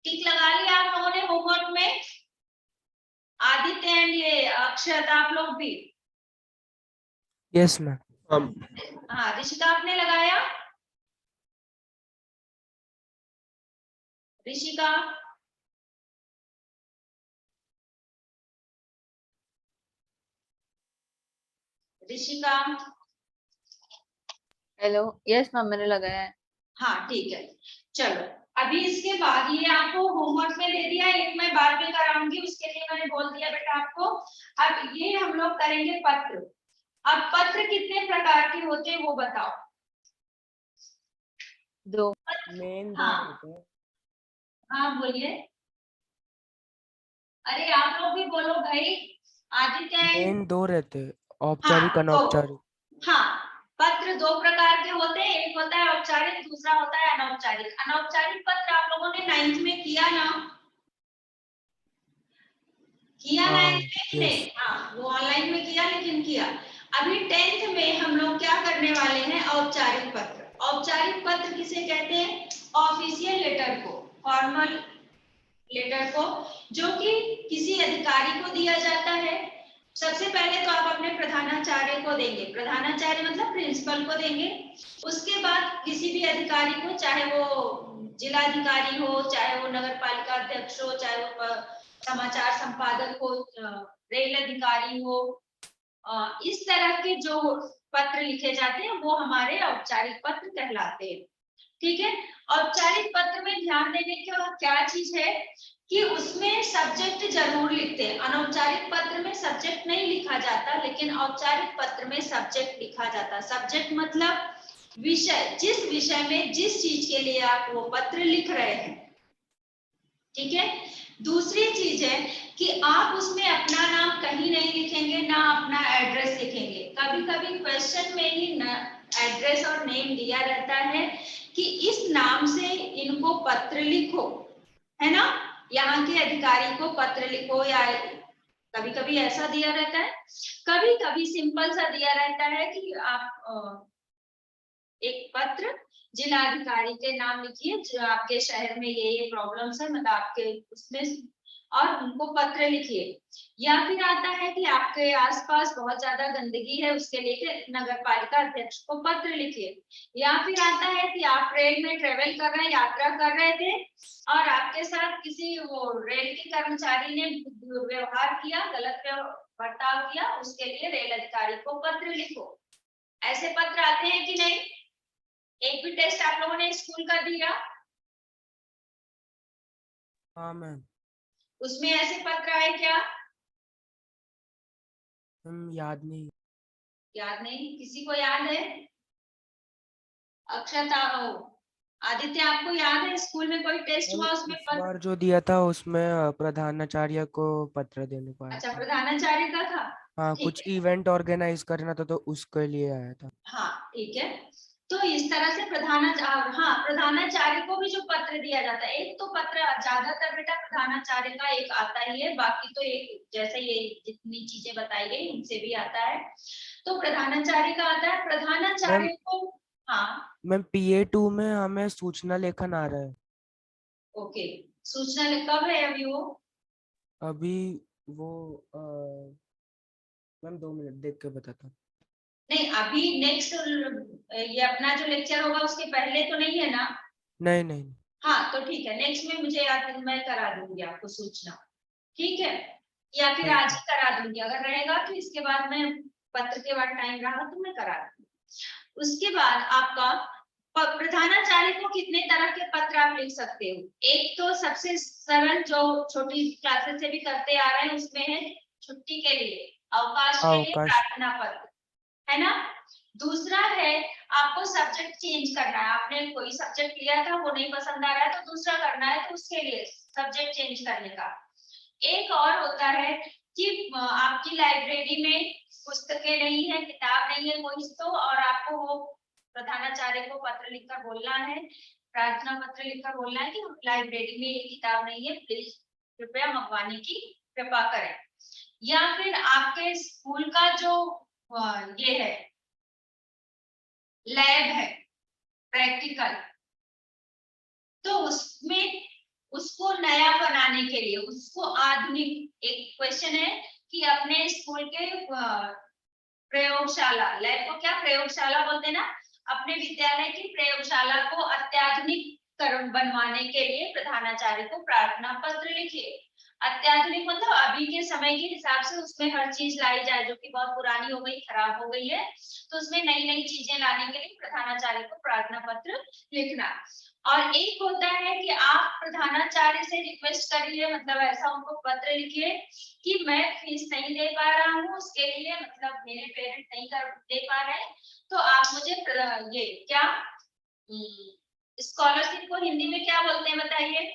टिक लगा लिया आप लोगों ने होमवर्क में? आदित्य एंड ये अक्षत आप लोग भी? Yes ma'am. हाँ ऋषिका आपने लगाया? Rishika Rishika hello, yes ma'am मैंने लगाया है। हाँ ठीक है, चलो अभी इसके बाद ये आपको होमवर्क में दे दिया, एक मैं बाद में कराऊंगी, उसके लिए मैंने बोल दिया बेटा आपको। अब ये हम लोग करेंगे पत्र। अब पत्र कितने प्रकार के होते हैं वो बताओ? 2। मेन हाँ हाँ बोलिए, अरे आप लोग भी बोलो भाई। आदित्य मेन 2 रहते हैं, औपचारिक हाँ अनौपचारिक। हाँ, पत्र 2 प्रकार के होते हैं, एक होता है औपचारिक, दूसरा होता है अनौपचारिक। अनौपचारिक पत्र आप लोगों ने 9th में किया ना? किया ना हाँ नहीं? हाँ वो ऑनलाइन में किया लेकिन किया। अभी 10th में हम लोग क्या करने वाले हैं? औपचारिक पत्र। औपचारिक पत्र किसे कहते हैं? ऑफिशियल लेटर को, फॉर्मल लेटर को, जो कि किसी अधिकारी को दिया जाता है। सबसे पहले तो आप अपने प्रधानाचार्य को देंगे, प्रधानाचार्य मतलब प्रिंसिपल को देंगे। उसके बाद किसी भी अधिकारी को, चाहे वो जिलाधिकारी हो, चाहे वो नगर पालिका अध्यक्ष हो, चाहे वो समाचार संपादक हो, रेल अधिकारी हो, इस तरह के जो पत्र लिखे जाते हैं वो हमारे औपचारिक पत्र कहलाते हैं। ठीक है, औपचारिक पत्र में ध्यान देने की क्या चीज है कि उसमें सब्जेक्ट जरूर लिखते हैं। अनौपचारिक पत्र में सब्जेक्ट नहीं लिखा जाता, लेकिन औपचारिक पत्र में सब्जेक्ट लिखा जाता। सब्जेक्ट मतलब विषय, जिस विषय में जिस चीज के लिए आप वो पत्र लिख रहे हैं। ठीक है, दूसरी चीज है कि आप उसमें अपना नाम कहीं नहीं लिखेंगे, ना अपना एड्रेस लिखेंगे। कभी कभी क्वेश्चन में ही एड्रेस और नेम दिया रहता है कि इस नाम से इनको पत्र लिखो, है ना, यहाँ के अधिकारी को पत्र लिखो, या कभी कभी ऐसा दिया रहता है, कभी कभी सिंपल सा दिया रहता है कि आप एक पत्र जिलाधिकारी के नाम लिखिए, जो आपके शहर में ये प्रॉब्लम्स है, मतलब आपके उसमें, और उनको पत्र लिखिए। या फिर आता है कि आपके आसपास बहुत ज्यादा गंदगी है, उसके लिए नगर पालिका अध्यक्ष को पत्र लिखिए। या फिर आता है कि आप रेल में ट्रेवल कर रहे हैं, यात्रा कर रहे थे और आपके साथ किसी वो रेल के कर्मचारी ने दुर्व्यवहार किया, गलत बर्ताव किया उसके लिए रेल अधिकारी को पत्र लिखो। ऐसे पत्र आते हैं कि नहीं? एक भी टेस्ट आप लोगों ने स्कूल का दिया, हाँ मैम। उसमें ऐसे पत्र आए क्या? याद नहीं। याद नहीं? किसी को याद है? अक्षता हो, आदित्य आपको याद है स्कूल में कोई टेस्ट मैम हुआ उसमें इस पत्र? बार जो दिया था उसमें प्रधानाचार्य को पत्र देने को आया अच्छा, था। प्रधानाचार्य का था। हाँ, ठीक कुछ है, इवेंट ऑर्गेनाइज करना था तो उसके लिए आया था। हाँ ठीक है। तो इस तरह से प्रधानाचार्य, हाँ प्रधानाचार्य को भी जो पत्र दिया जाता है, एक तो पत्र ज्यादातर बेटा प्रधानाचार्य का एक आता ही है, बाकी तो एक जैसे ये जितनी चीजें बताई गई उनसे भी आता है। तो प्रधानाचार्य का आता है, प्रधानाचार्य को। हाँ मैम PA2 में हमें सूचना लेखन आ रहा है ओके, सूचना कब है अभी वो? अभी। वो मैम 2 मिनट देख के बताता हूँ। नहीं अभी नेक्स्ट ये अपना जो लेक्चर होगा उसके पहले तो नहीं है ना? नहीं नहीं। हाँ तो ठीक है, नेक्स्ट में मुझे याद, मैं करा दूंगी आपको सूचना, ठीक है? या फिर ठीक आज है। ही करा दूंगी, अगर रहेगा तो इसके बाद में पत्र के बाद टाइम रहा तो मैं करा दूंगी। उसके बाद आपका प्रधानाचार्य को कितने तरह के पत्र आप लिख सकते हो? एक तो सबसे सरल जो छोटी क्लासेस से भी करते आ रहे हैं उसमें है छुट्टी के लिए, अवकाश के लिए अवकाश। प्रार्थना पत्र, है ना? दूसरा है आपको सब्जेक्ट चेंज करना है, आपने कोई सब्जेक्ट लिया था वो नहीं पसंद आ रहा है तो दूसरा करना है, तो उसके लिए सब्जेक्ट चेंज करने का। एक और होता है कि आपकी लाइब्रेरी में पुस्तकें नहीं है, किताब नहीं है कोई तो, और आपको वो प्रधानाचार्य को पत्र लिखकर बोलना है, प्रार्थना पत्र लिखकर बोलना है कि लाइब्रेरी में ये किताब नहीं है, प्लीज कृपया मंगवाने की कृपा करें। या फिर आपके स्कूल का जो ये है लैब है प्रैक्टिकल, तो उसमें उसको नया बनाने के लिए, उसको आधुनिक, एक क्वेश्चन है कि अपने स्कूल के प्रयोगशाला, लैब को क्या प्रयोगशाला बोलते हैं ना, अपने विद्यालय की प्रयोगशाला को अत्याधुनिक बनवाने के लिए प्रधानाचार्य को प्रार्थना पत्र लिखिए। अत्याधुनिक मतलब अभी के समय के हिसाब से उसमें हर चीज लाई जाए जो कि बहुत पुरानी हो गई, खराब हो गई है, तो उसमें नई नई चीजें लाने के लिए प्रधानाचार्य को प्रार्थना पत्र लिखना। और एक होता है कि आप प्रधानाचार्य से रिक्वेस्ट करिए, मतलब ऐसा उनको पत्र लिखिए कि मैं फीस नहीं दे पा रहा हूँ उसके लिए, मतलब मेरे पेरेंट नहीं कर दे पा रहे हैं, तो आप मुझे ये क्या स्कॉलरशिप को हिंदी में क्या बोलते हैं बताइए?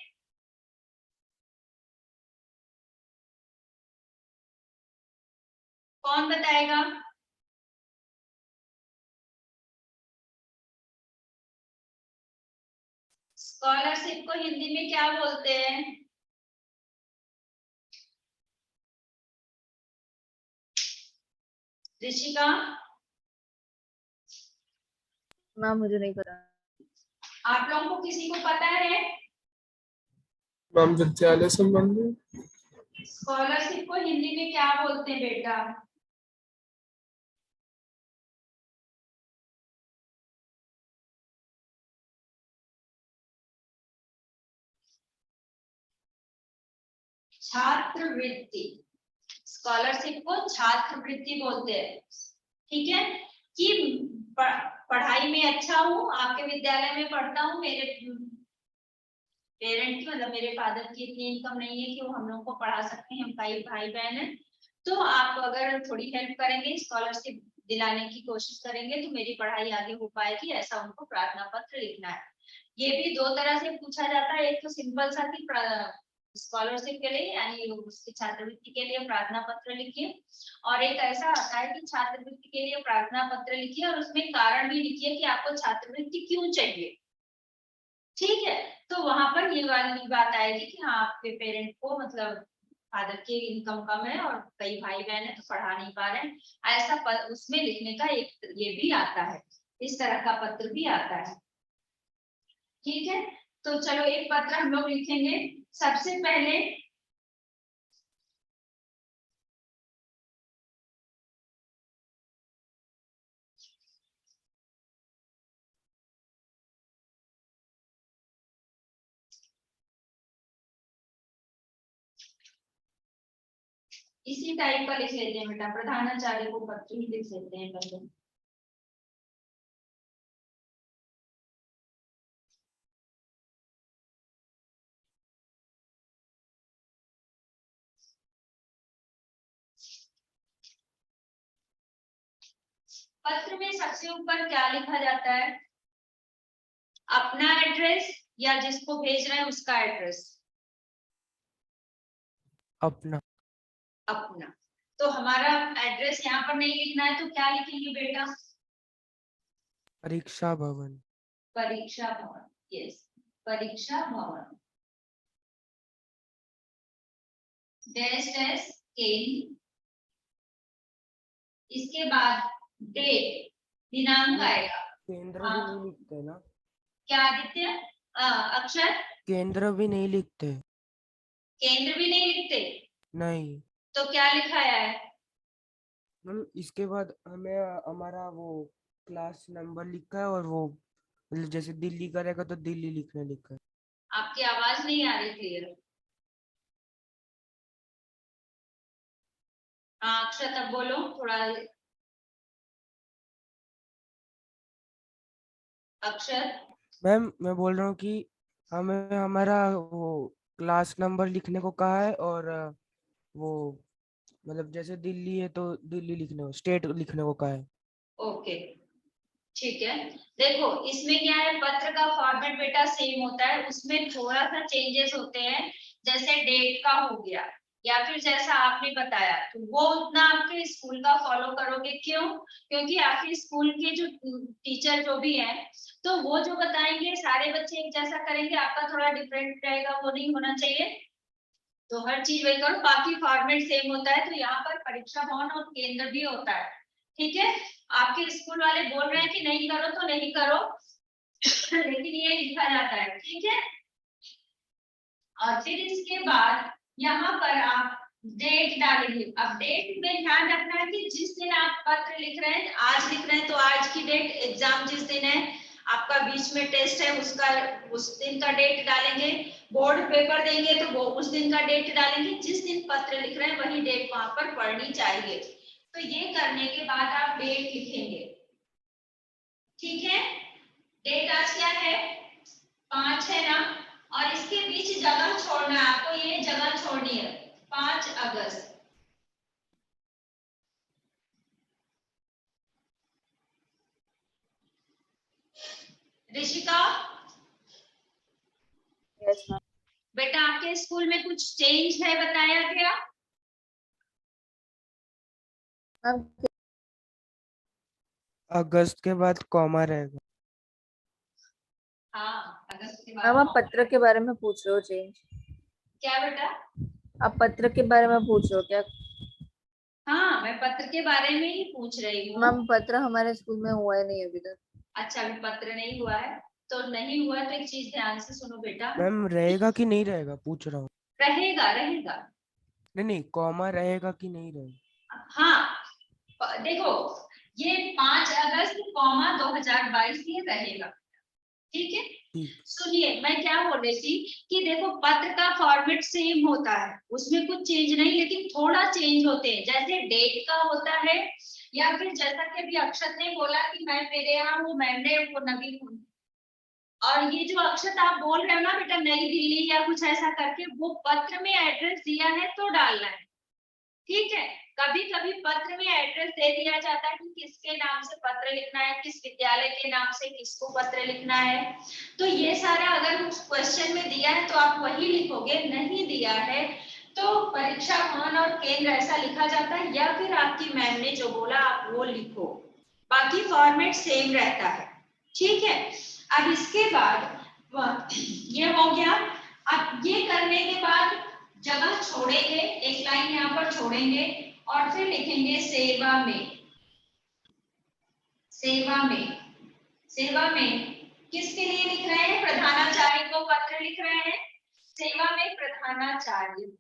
कौन बताएगा? स्कॉलरशिप को हिंदी में क्या बोलते हैं? ऋषिका? मैम मुझे नहीं पता। आप लोगों को किसी को पता है? मैम विद्यालय संबंधी। स्कॉलरशिप को हिंदी में क्या बोलते हैं बेटा? छात्रवृत्ति, स्कॉलरशिप को छात्रवृत्ति बोलते हैं, ठीक है? कि पढ़ाई में अच्छा हूँ, आपके विद्यालय में पढ़ता हूँ, मेरे पेरेंट की मतलब मेरे फादर की इतनी इनकम नहीं है कि वो हम लोग को पढ़ा सकते हैं, हम कई भाई बहन हैं, तो आप अगर थोड़ी हेल्प करेंगे, स्कॉलरशिप दिलाने की कोशिश करेंगे तो मेरी पढ़ाई आगे हो पाएगी, ऐसा उनको प्रार्थना पत्र लिखना है। ये भी दो तरह से पूछा जाता है, एक तो सिंपल सा कि स्कॉलरशिप के लिए यानी उसकी छात्रवृत्ति के लिए प्रार्थना पत्र लिखिए, और एक ऐसा आता है कि छात्रवृत्ति के लिए प्रार्थना पत्र लिखिए और उसमें कारण भी लिखिए कि आपको छात्रवृत्ति क्यों चाहिए, ठीक है? तो वहां पर ये वाली बात आएगी कि हाँ आपके पेरेंट को मतलब फादर की इनकम कम है और कई भाई बहन है तो पढ़ा नहीं पा रहे हैं, ऐसा उसमें लिखने का एक ये भी आता है, इस तरह का पत्र भी आता है, ठीक है? तो चलो एक पत्र हम लोग लिखेंगे। सबसे पहले इसी टाइप का लिख लेते हैं बेटा, प्रधानाचार्य को पत्र ही लिख लेते हैं पहले। पत्र में सबसे ऊपर क्या लिखा जाता है? अपना एड्रेस या जिसको भेज रहे हैं उसका एड्रेस? अपना। अपना। तो हमारा एड्रेस यहाँ पर नहीं लिखना है तो क्या लिखेंगे बेटा? परीक्षा भवन। परीक्षा भवन। यस, परीक्षा भवन। डैश डैश केंद्र, इसके बाद डेट, दिनांक आएगा। केंद्र भी हाँ। नहीं लिखते ना? क्या आदित्य? अक्षर? केंद्र भी नहीं लिखते। केंद्र भी नहीं लिखते? नहीं तो क्या लिखाया है? मैम, इसके बाद हमें हमारा वो क्लास नंबर लिखा है और वो मतलब जैसे दिल्ली का रहेगा तो दिल्ली लिखने लिखा है। आपकी आवाज नहीं आ रही क्लियर। हाँ अक्षर, तब बोलो थोड़ा। अक्षर? मैम मैं बोल रहा हूँ कि हमें हमारा वो क्लास नंबर लिखने को कहा है और वो मतलब जैसे दिल्ली है तो दिल्ली लिखने को, स्टेट लिखने को कहा है। ओके ठीक है। देखो इसमें क्या है, पत्र का फॉर्मेट बेटा सेम होता है, उसमें थोड़ा सा चेंजेस होते हैं। जैसे डेट का हो गया या फिर जैसा आपने बताया, तो वो उतना आपके स्कूल का फॉलो करोगे। क्यों? क्योंकि आपके स्कूल के जो टीचर जो भी हैं, तो वो जो बताएंगे सारे बच्चे एक जैसा करेंगे, आपका थोड़ा डिफरेंट रहेगा, वो नहीं होना चाहिए। तो हर चीज वही करो, बाकी फॉर्मेट सेम होता है। तो यहाँ पर परीक्षा भवन और केंद्र भी होता है, ठीक है। आपके स्कूल वाले बोल रहे हैं कि नहीं करो तो नहीं करो, लेकिन ये लिखा जाता है, ठीक है। और फिर इसके बाद यहाँ पर आप डेट डालेंगे। अब डेट में ध्यान रखना है कि जिस दिन आप पत्र लिख रहे हैं, आज लिख रहे हैं तो आज की डेट, एग्जाम जिस दिन है आपका बीच में टेस्ट है उसका, उस दिन का डेट डालेंगे। बोर्ड पेपर देंगे तो वो उस दिन का डेट डालेंगे। जिस दिन पत्र लिख रहे हैं वही डेट वहां पर पढ़नी चाहिए। तो ये करने के बाद आप डेट लिखेंगे, ठीक है। डेट आज क्या है? 5 है ना, और इसके बीच जगह छोड़ना है आपको, ये जगह छोड़नी है 5 अगस्त। Rishika yes ma'am. बेटा, आपके स्कूल में कुछ चेंज है बताया गया? मैम अगस्त के बाद कॉमा रहेगा। हाँ, अगस्त के मैम, बाद। आप पत्र के बारे में पूछ रहे हो चेंज? क्या बेटा? आप पत्र के बारे में पूछ रहे हो क्या? हाँ, मैं पत्र के बारे में ही पूछ रही हूँ। मैम पत्र हमारे स्कूल में हुआ ही नहीं अभी तक। अच्छा, अभी पत्र नहीं हुआ है, तो नहीं हुआ है तो एक चीज ध्यान से सुनो बेटा। मैम रहेगा कि नहीं रहेगा पूछ रहा हूँ। रहेगा रहेगा। नहीं नहीं, कॉमा रहेगा कि नहीं रहेगा? हाँ, देखो ये 5 अगस्त कॉमा 2022 ये रहेगा, ठीक है। ठीक। सुनिए, मैं क्या बोल रही थी कि देखो पत्र का फॉर्मेट सेम होता है, उसमें कुछ चेंज नहीं, लेकिन थोड़ा चेंज होते हैं। जैसे डेट का होता है, या फिर जैसा कि अभी अक्षत ने बोला कि मैं मेरे यहाँ वो मैम ने वो नवी, और ये जो अक्षत आप बोल रहे हो ना बेटा, नई दिल्ली या कुछ ऐसा करके, वो पत्र में एड्रेस दिया है तो डालना है, ठीक है। कभी कभी पत्र में एड्रेस दे दिया जाता है कि किसके नाम से पत्र लिखना है, किस विद्यालय के नाम से किसको पत्र लिखना है। तो ये सारा अगर क्वेश्चन में दिया है तो आप वही लिखोगे, नहीं दिया है तो परीक्षा भवन और केंद्र ऐसा लिखा जाता है, या फिर आपकी मैम ने जो बोला आप वो लिखो। बाकी फॉर्मेट सेम रहता है, ठीक है। अब इसके बाद ये हो गया। अब ये करने के बाद जगह छोड़ेंगे, एक लाइन यहाँ पर छोड़ेंगे और फिर लिखेंगे सेवा में। सेवा में, सेवा में किसके लिए लिख रहे हैं? प्रधानाचार्य को पत्र लिख रहे हैं। सेवा में प्रधानाचार्य।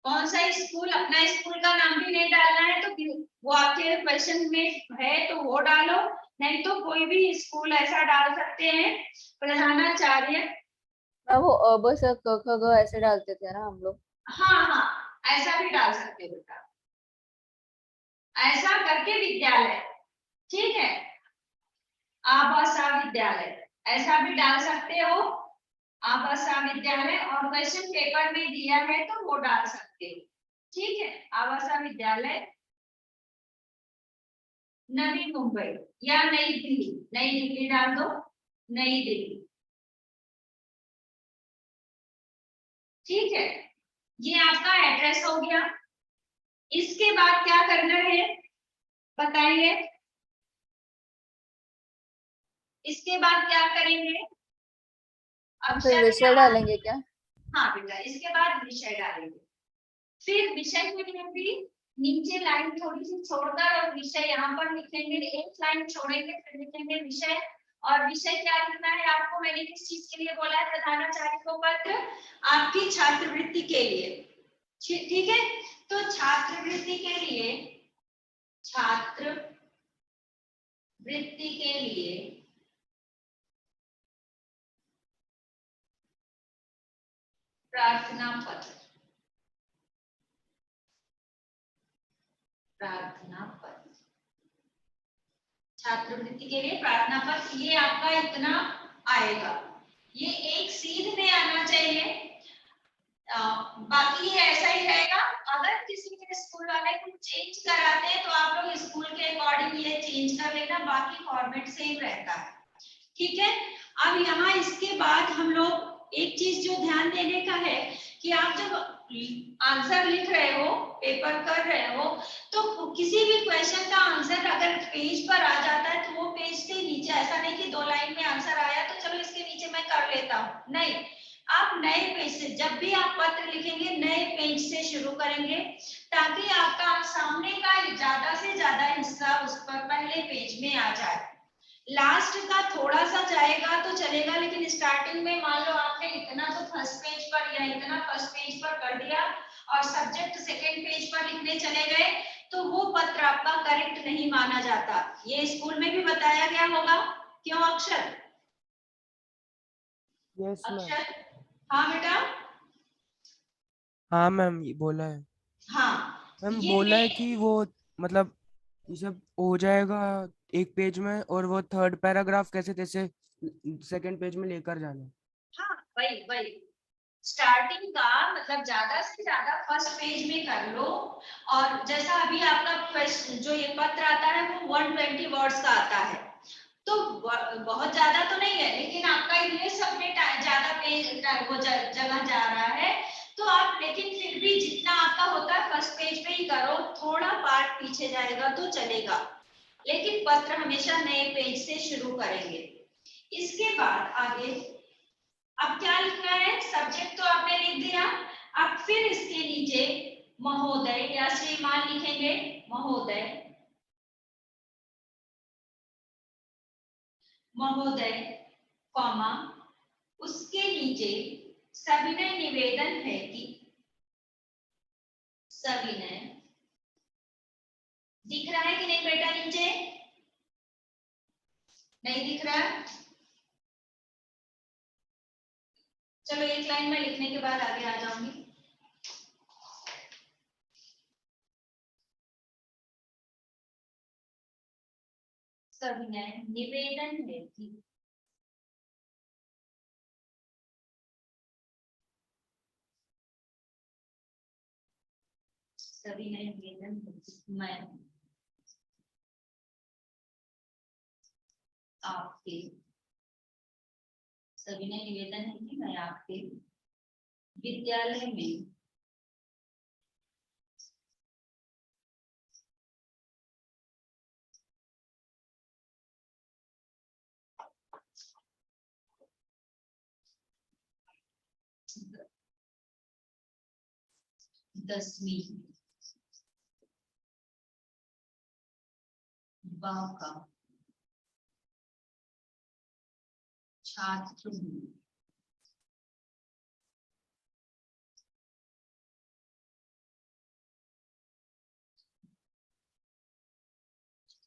कौन सा स्कूल? अपना स्कूल का नाम भी नहीं डालना है तो वो आपके क्वेश्चन में है तो वो डालो, नहीं तो कोई भी स्कूल ऐसा डाल सकते हैं, प्रधानाचार्य। मैम वो ब से क ख ग ऐसे डालते थे ना हम लोग। हाँ हाँ, ऐसा भी डाल सकते हो बेटा, ऐसा करके विद्यालय, ठीक है, आवासा विद्यालय, ऐसा भी डाल सकते हो, आवासा विद्यालय, और क्वेश्चन पेपर में दिया है तो वो डाल सकते हो, ठीक है, आवासा विद्यालय नवी मुंबई या नई दिल्ली, नई दिल्ली डाल दो, नई दिल्ली, ठीक है, ये आपका एड्रेस हो गया। इसके बाद क्या करना है बताइए, इसके बाद क्या करेंगे, फिर अक्षर विषय या, डालेंगे क्या? हाँ बेटा, इसके बाद विषय डालेंगे, फिर विषय के लिए भी नीचे लाइन थोड़ी सी छोड़कर और विषय यहाँ पर लिखेंगे, एक लाइन छोड़ेंगे फिर लिखेंगे विषय। और विषय क्या लिखना है आपको, मैंने किस चीज के लिए बोला है, प्रधानाचार्य को पत्र आपकी छात्रवृत्ति के लिए, ठीक है, तो छात्रवृत्ति के लिए, छात्रवृत्ति के लिए प्रार्थना पत्र, प्रार्थना पत्र, छात्रवृत्ति के लिए प्रार्थना पत्र, ये आपका इतना आएगा, ये एक सीध में आना चाहिए। बाकी ये ऐसा ही रहेगा, अगर किसी के स्कूल वाले कुछ चेंज कराते हैं तो आप लोग स्कूल के अकॉर्डिंग ये चेंज कर लेना, बाकी फॉर्मेट सेम रहता है, ठीक है। अब यहाँ इसके बाद हम लोग एक चीज जो ध्यान देने का है कि आप जब आंसर लिख रहे हो, पेपर कर रहे हो, तो किसी भी क्वेश्चन का आंसर अगर पेज पर आ जाता है तो वो पेज से नीचे, ऐसा नहीं कि 2 लाइन में आंसर आया तो चलो इसके नीचे मैं कर लेता हूँ, नहीं, आप नए पेज से, जब भी आप पत्र लिखेंगे नए पेज से शुरू करेंगे, ताकि आपका सामने का ज्यादा से ज्यादा हिस्सा उस पर पहले पेज में आ जाए। लास्ट का थोड़ा सा जाएगा तो चलेगा, लेकिन स्टार्टिंग में मान लो आपने इतना तो फर्स्ट पेज पर या इतना फर्स्ट पेज पर कर दिया और सब्जेक्ट सेकंड पेज पर लिखने चले गए, तो वो पत्र आपका करेक्ट नहीं माना जाता। ये स्कूल में भी बताया गया होगा, क्यों अक्षर? Yes ma'am. अक्षर, हाँ बेटा, हाँ मैम, ये बोला है हाँ, मैम, ये बोला नहीं, है कि वो मतलब ये सब हो जाएगा एक पेज में, और वो थर्ड पैराग्राफ कैसे तैसे सेकंड पेज में लेकर जाना है। हाँ वही वही, स्टार्टिंग का मतलब ज्यादा से ज्यादा फर्स्ट पेज में कर लो, और जैसा अभी आपका क्वेश्चन जो ये पत्र आता है वो 120 वर्ड्स का आता है, तो बहुत ज्यादा तो नहीं है, लेकिन आपका ये सब में ज्यादा पेज वो जगह जा रहा है, तो आप लेकिन फिर भी जितना आपका होता है फर्स्ट पेज पे ही करो, थोड़ा पार्ट पीछे जाएगा तो चलेगा, लेकिन पत्र हमेशा नए पेज से शुरू करेंगे। इसके बाद आगे अब क्या लिखना है, सब्जेक्ट तो आपने लिख दिया, अब फिर इसके नीचे महोदय या श्रीमान लिखेंगे, महोदय, महोदय, कॉमा, उसके नीचे सविनय निवेदन है कि, सविनय, दिख रहा है कि नहीं बेटा नीचे? नहीं दिख रहा है? चलो एक लाइन में लिखने के बाद आगे आ जाऊंगी। सविनय निवेदन है कि, सविनय निवेदन है कि मैं आपके, सविनय निवेदन है कि मैं आपके विद्यालय में दसवीं बा का छात्र हूँ,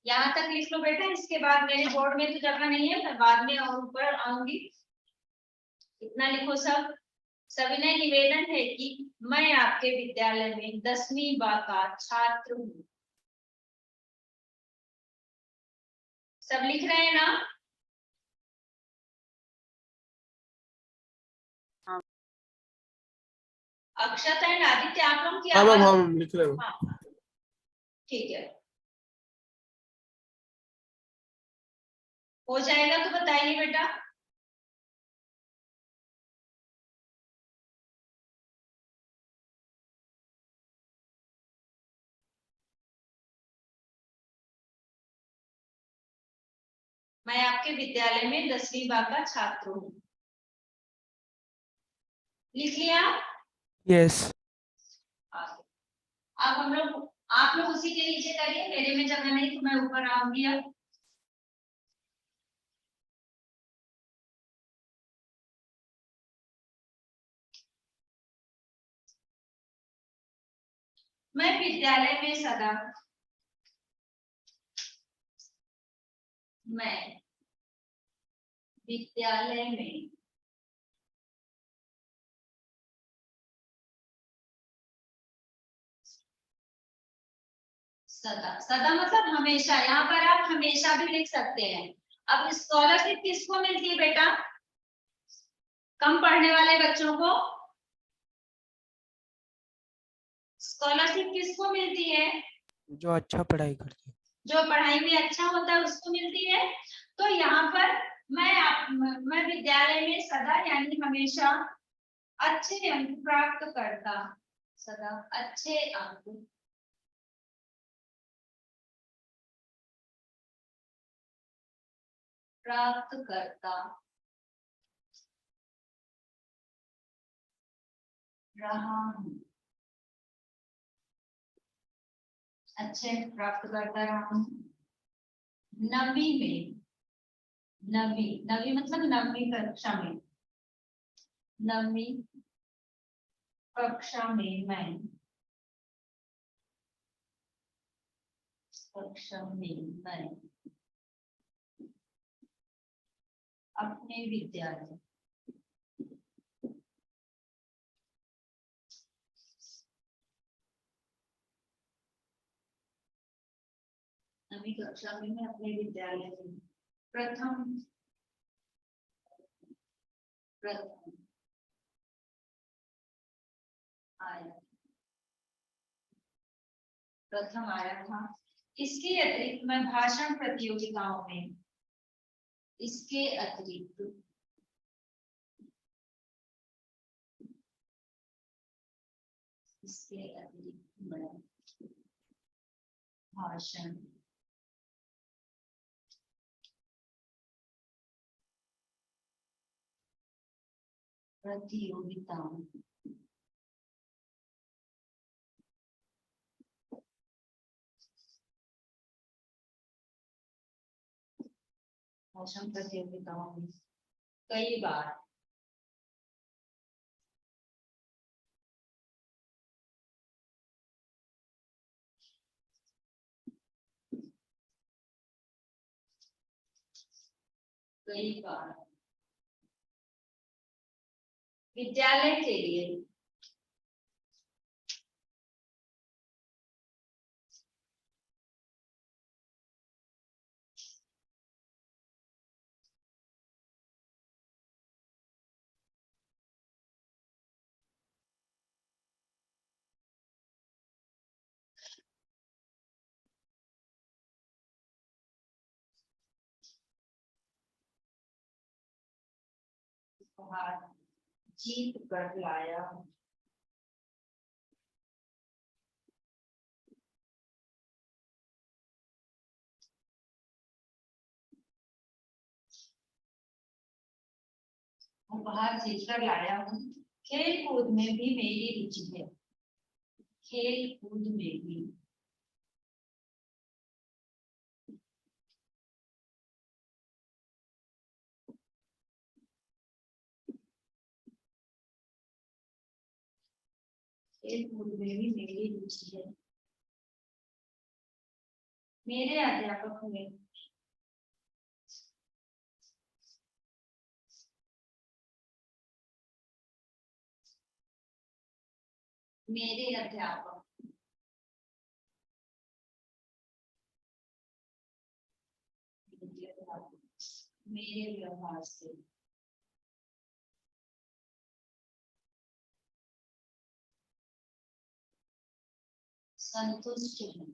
यहाँ तक लिख लो बेटा, इसके बाद मेरे बोर्ड में तो जगह नहीं है, मैं बाद में और ऊपर आऊंगी। इतना लिखो सब। सविनय निवेदन है कि मैं आपके विद्यालय में 10वीं बा का छात्र हूँ। सब लिख रहे हैं ना? अक्षत एंड आदित्य, आप लोग की हाँ मैम, आवाज। हाँ मैम, लिख रहे हो। हाँ, ठीक है। हो जाएगा तो बताइए बेटा। मैं आपके विद्यालय में 10वीं बा का छात्र हूँ। लिख लिया? यस। अब हम लोग, आप लोग उसी के नीचे करिए, मेरे में जगह नहीं तो मैं ऊपर आऊंगी अब। मैं विद्यालय में सदा, मैं विद्यालय में सदा, सदा मतलब हमेशा, यहाँ पर आप हमेशा भी लिख सकते हैं। अब स्कॉलरशिप किसको मिलती है बेटा? कम पढ़ने वाले बच्चों को स्कॉलरशिप किसको मिलती है? जो अच्छा पढ़ाई करते हैं। जो पढ़ाई में अच्छा होता है उसको मिलती है। तो यहाँ पर मैं विद्यालय में सदा यानी हमेशा अच्छे अंक प्राप्त करता, सदा अच्छे अंक प्राप्त करता रहा हूँ, अच्छे अंक प्राप्त करता रहा हूँ। नवी में, नवी नवी मतलब 9वीं कक्षा में, 9वीं कक्षा में मैं, कक्षा में मैं अपने विद्यालय नवी कक्षा में मैं अपने विद्यालय में प्रथम प्रथम आया, प्रथम आया था। इसके अतिरिक्त मैं भाषण प्रतियोगिताओं में, इसके अतिरिक्त मैं भाषण प्रतियोगिताओं भाषण प्रतियोगिताओं में कई बार विद्यालय के लिए उपहार जीत कर लाया हूं। उपहार जीत कर लाया हूँ। खेल कूद में भी मेरी रुचि है, खेल कूद में भी खेल कूद में भी मेरी रुचि है। मेरे अध्यापक हुए। मेरे अध्यापक मेरे व्यवहार से संतुष्ट हैं।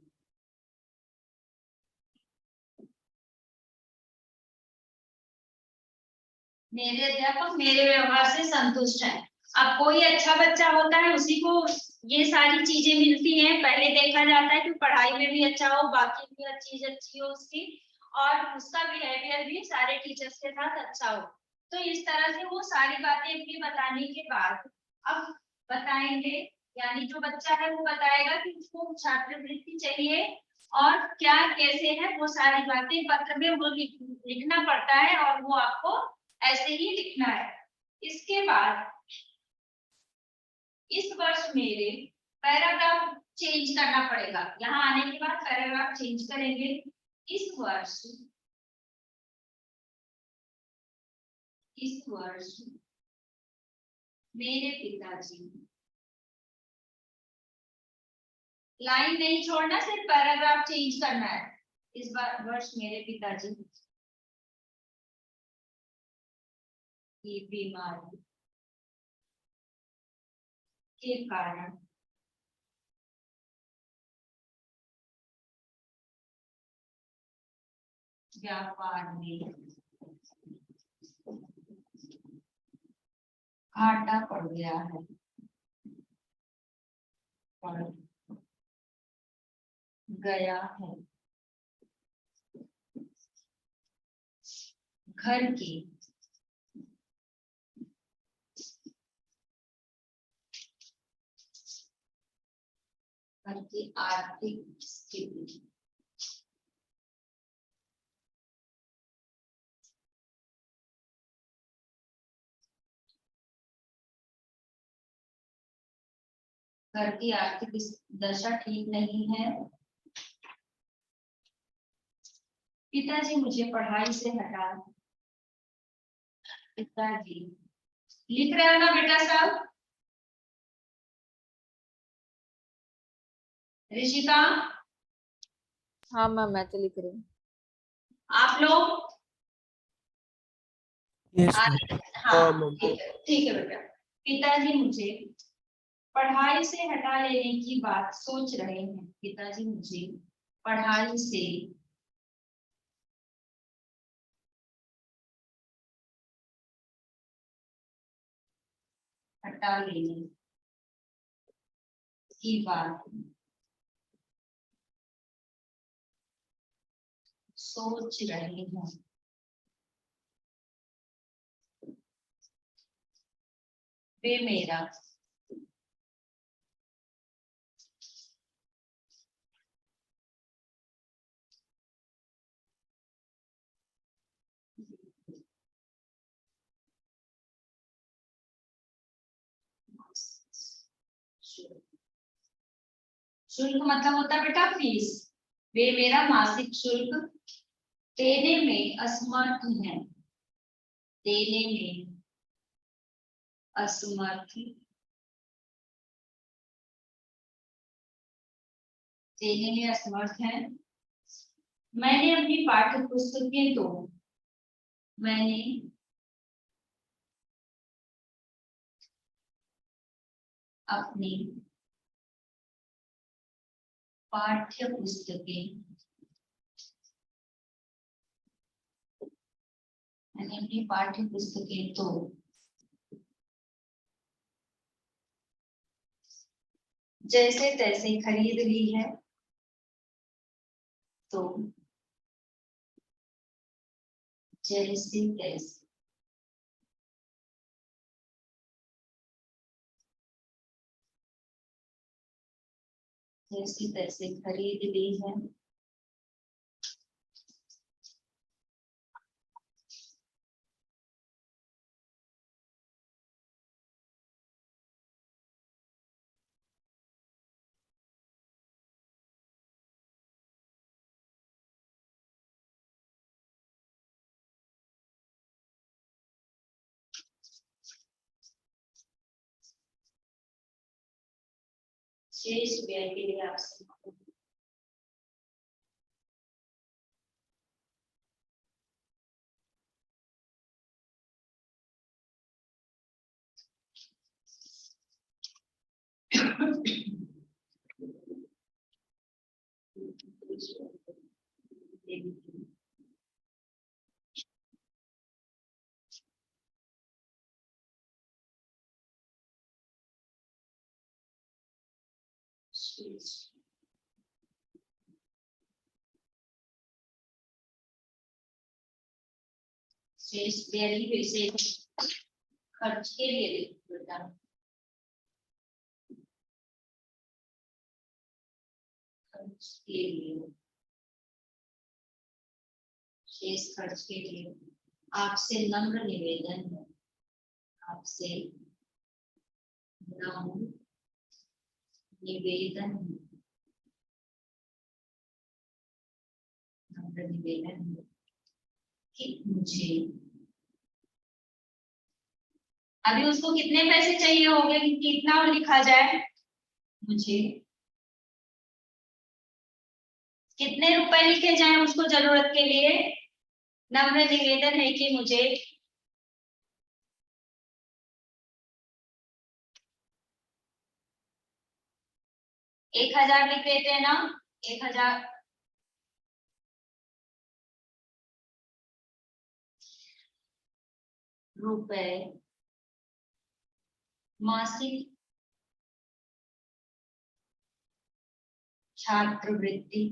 मेरे अध्यापक मेरे व्यवहार से संतुष्ट हैं। अब कोई अच्छा बच्चा होता है उसी को ये सारी चीजें मिलती हैं। पहले देखा जाता है कि पढ़ाई में भी अच्छा हो, बाकी भी हर चीज अच्छी हो उसकी, और उसका बिहेवियर भी सारे टीचर्स के साथ अच्छा हो। तो इस तरह से वो सारी बातें अपनी बताने के बाद अब बताएंगे, यानी जो बच्चा है वो बताएगा कि उसको छात्रवृत्ति चाहिए और क्या कैसे है, वो सारी बातें पत्र में वो लिखना पड़ता है और वो आपको ऐसे ही लिखना है। इसके बाद इस वर्ष मेरे पैराग्राफ चेंज करना पड़ेगा। यहाँ आने के बाद पैराग्राफ चेंज करेंगे। इस वर्ष मेरे पिताजी, लाइन नहीं छोड़ना, सिर्फ पैराग्राफ चेंज करना है। इस वर्ष मेरे पिताजी की बीमारी के कारण व्यापार में घाटा पड़ गया है। पड़ गया है। घर की आर्थिक स्थिति घर की आर्थिक दशा ठीक नहीं है। पिताजी मुझे पढ़ाई से हटा। पिताजी लिख रहे हो ना बेटा सब? ऋषिका, हाँ मैम मैं तो लिख रही हूँ। आप लोग? यस हाँ हाँ, मैम। ठीक है बेटा। पिताजी मुझे पढ़ाई से हटा लेने की बात सोच रहे हैं। पिताजी मुझे पढ़ाई से हटा लेने की बात सोच रहे हैं। वे मेरा शुल्क मतलब होता है बेटा फीस। वे मेरा मासिक शुल्क देने में असमर्थ हैं। देने में असमर्थ देने में असमर्थ हैं। मैंने अपनी पाठ्य पुस्तकें तो मैंने अपनी पाठ्य पुस्तकें तो जैसे तैसे खरीद ली है। तो जैसे तैसे खरीद ली है। शेष व्यय के लिए आपसे शेष व्यय से खर्च के लिए लिखना खर्च के लिए शेष खर्च के लिए आपसे नम्र निवेदन है, आपसे नम्र निवेदन है, नम्र निवेदन है कि मुझे अभी उसको कितने पैसे चाहिए होंगे कि कितना लिखा जाए, मुझे कितने रुपए लिखे जाएं उसको जरूरत के लिए। नम्र निवेदन है कि मुझे 1000 लिख देते हैं ना, 1000 रुपए मासिक छात्रवृत्ति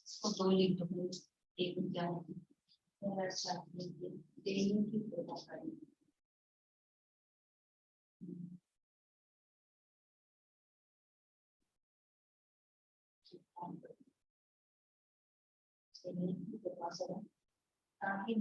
इसको 2 लिख दो, एक क्या छात्रवृत्ति देने की प्रथा करें। ताकि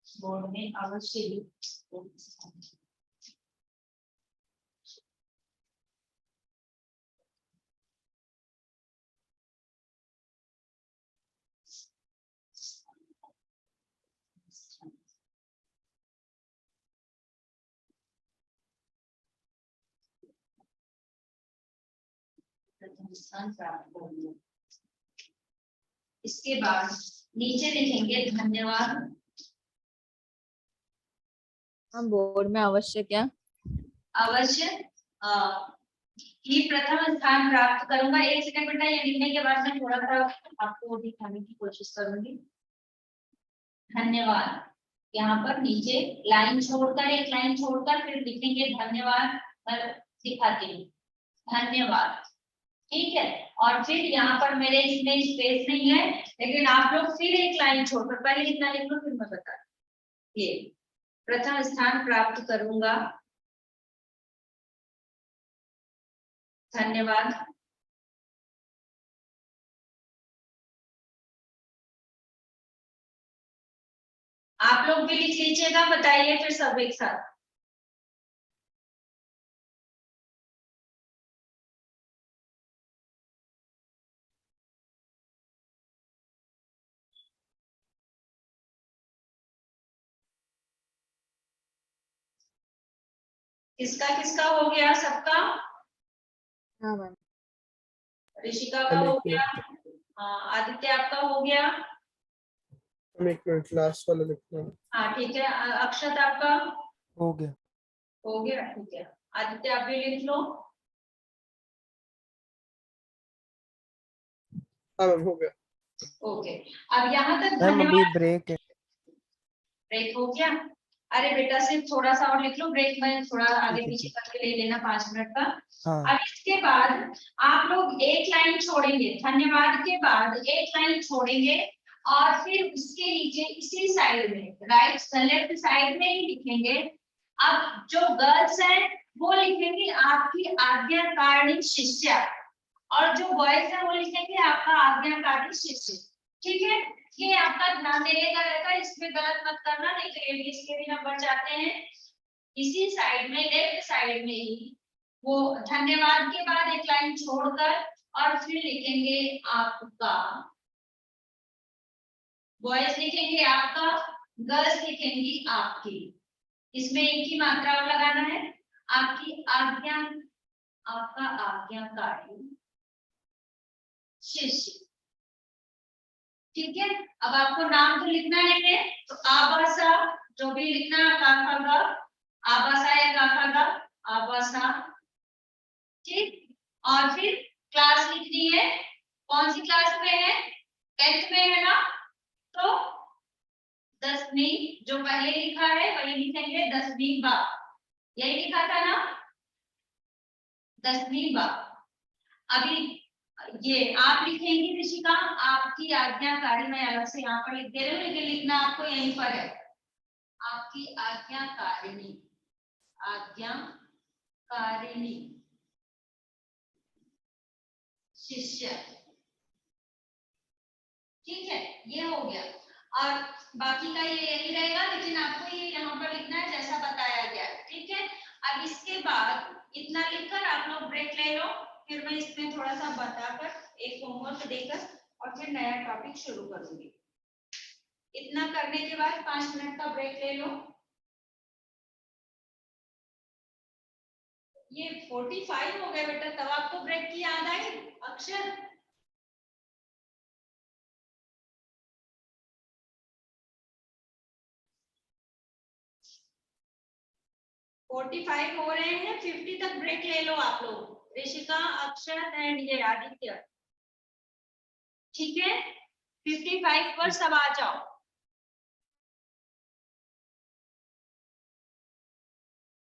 बोर्ड में अवश्य ही प्रथम स्थान प्राप्त करेंगे। इसके बाद नीचे लिखेंगे धन्यवाद। हम बोर्ड में अवश्य क्या अवश्य ही प्रथम स्थान प्राप्त करूंगा। 1 सेकंड बेटा, ये लिखने के बाद मैं थोड़ा सा आपको दिखाने की कोशिश करूंगी। धन्यवाद। यहाँ पर नीचे लाइन छोड़कर, एक लाइन छोड़कर फिर लिखेंगे धन्यवाद, दिखाती हूँ धन्यवाद, ठीक है। और फिर यहाँ पर मेरे इसमें स्पेस नहीं है, लेकिन आप लोग फिर एक लाइन छोड़कर, पहले कितना लिख लो फिर मैं बता, ये प्रथम स्थान प्राप्त करूंगा, धन्यवाद। आप लोग भी लिख लीजिएगा, बताइए फिर सब एक साथ। किसका किसका हो गया सबका? हाँ मैम। ऋषिका का हो गया, हाँ आदित्य आपका हो गया, हम एक मिनट लास्ट वाला लिखते हैं। हाँ ठीक है। अक्षत आपका हो गया। हो गया, ठीक है। आदित्य आप भी लिख लो। हाँ मैम हो गया। ओके, अब यहाँ तक मैम अभी धन्यवाद। ब्रेक है। ब्रेक हो गया? अरे बेटा सिर्फ थोड़ा सा और लिख लो, ब्रेक में थोड़ा आगे ठीक है, पीछे करके ले लेना 5 मिनट का। हाँ अब इसके बाद आप लोग एक लाइन छोड़ेंगे, धन्यवाद के बाद एक लाइन छोड़ेंगे और फिर उसके नीचे इसी साइड में राइट लेफ्ट साइड में ही लिखेंगे। अब जो गर्ल्स हैं वो लिखेंगे आपकी आज्ञाकारिणी शिष्या, और जो बॉयज हैं वो लिखेंगे आपका आज्ञाकारी शिष्य, ठीक है। ये आपका ध्यान देने का रहेगा, इसमें गलत मत करना, नहीं तो एबीएस के भी नंबर जाते हैं। इसी साइड में लेफ्ट साइड में ही वो धन्यवाद के बाद एक लाइन छोड़कर और फिर लिखेंगे आपका, बॉयज लिखेंगे आपका, गर्ल्स लिखेंगी आपकी। इसमें एक ही मात्रा और लगाना है, आपकी आज्ञा, आपका आज्ञाकारी शिष्य, ठीक है। अब आपको नाम तो लिखना है, तो आबासा जो भी लिखना है, काफागा आबासा या काफागा आबासा, ठीक। और फिर क्लास लिखनी है, कौन सी क्लास में है? 10th में है ना, तो 10वीं जो पहले लिखा है वही लिखेंगे, 10वीं बा, यही लिखा था ना, 10वीं बा। अभी ये आप लिखेंगी ऋषिका, आपकी आज्ञाकारी, मैं अलग से यहाँ पर लिख दे रही हूँ, लेकिन लिखना आपको यहीं पर है, आपकी आज्ञाकारिणी, आज्ञाकारिणी शिष्य, ठीक है। ये हो गया, और बाकी का ये यही रहेगा, लेकिन आपको ये यहाँ पर लिखना है जैसा बताया गया, ठीक है। अब इसके बाद इतना लिखकर आप लोग ब्रेक ले लो, फिर मैं इसमें थोड़ा सा बताकर एक होमवर्क देकर और फिर नया टॉपिक शुरू करूंगी। इतना करने के बाद 5 मिनट का ब्रेक ले लो। ये 45 हो गए बेटा, तब आपको ब्रेक की याद आई अक्षर? हो रहे हैं, 50 तक ब्रेक ले लो आप लोग, ऋषिका, अक्षर एंड ये आदित्य, ठीक है। 55 पर सब आ जाओ।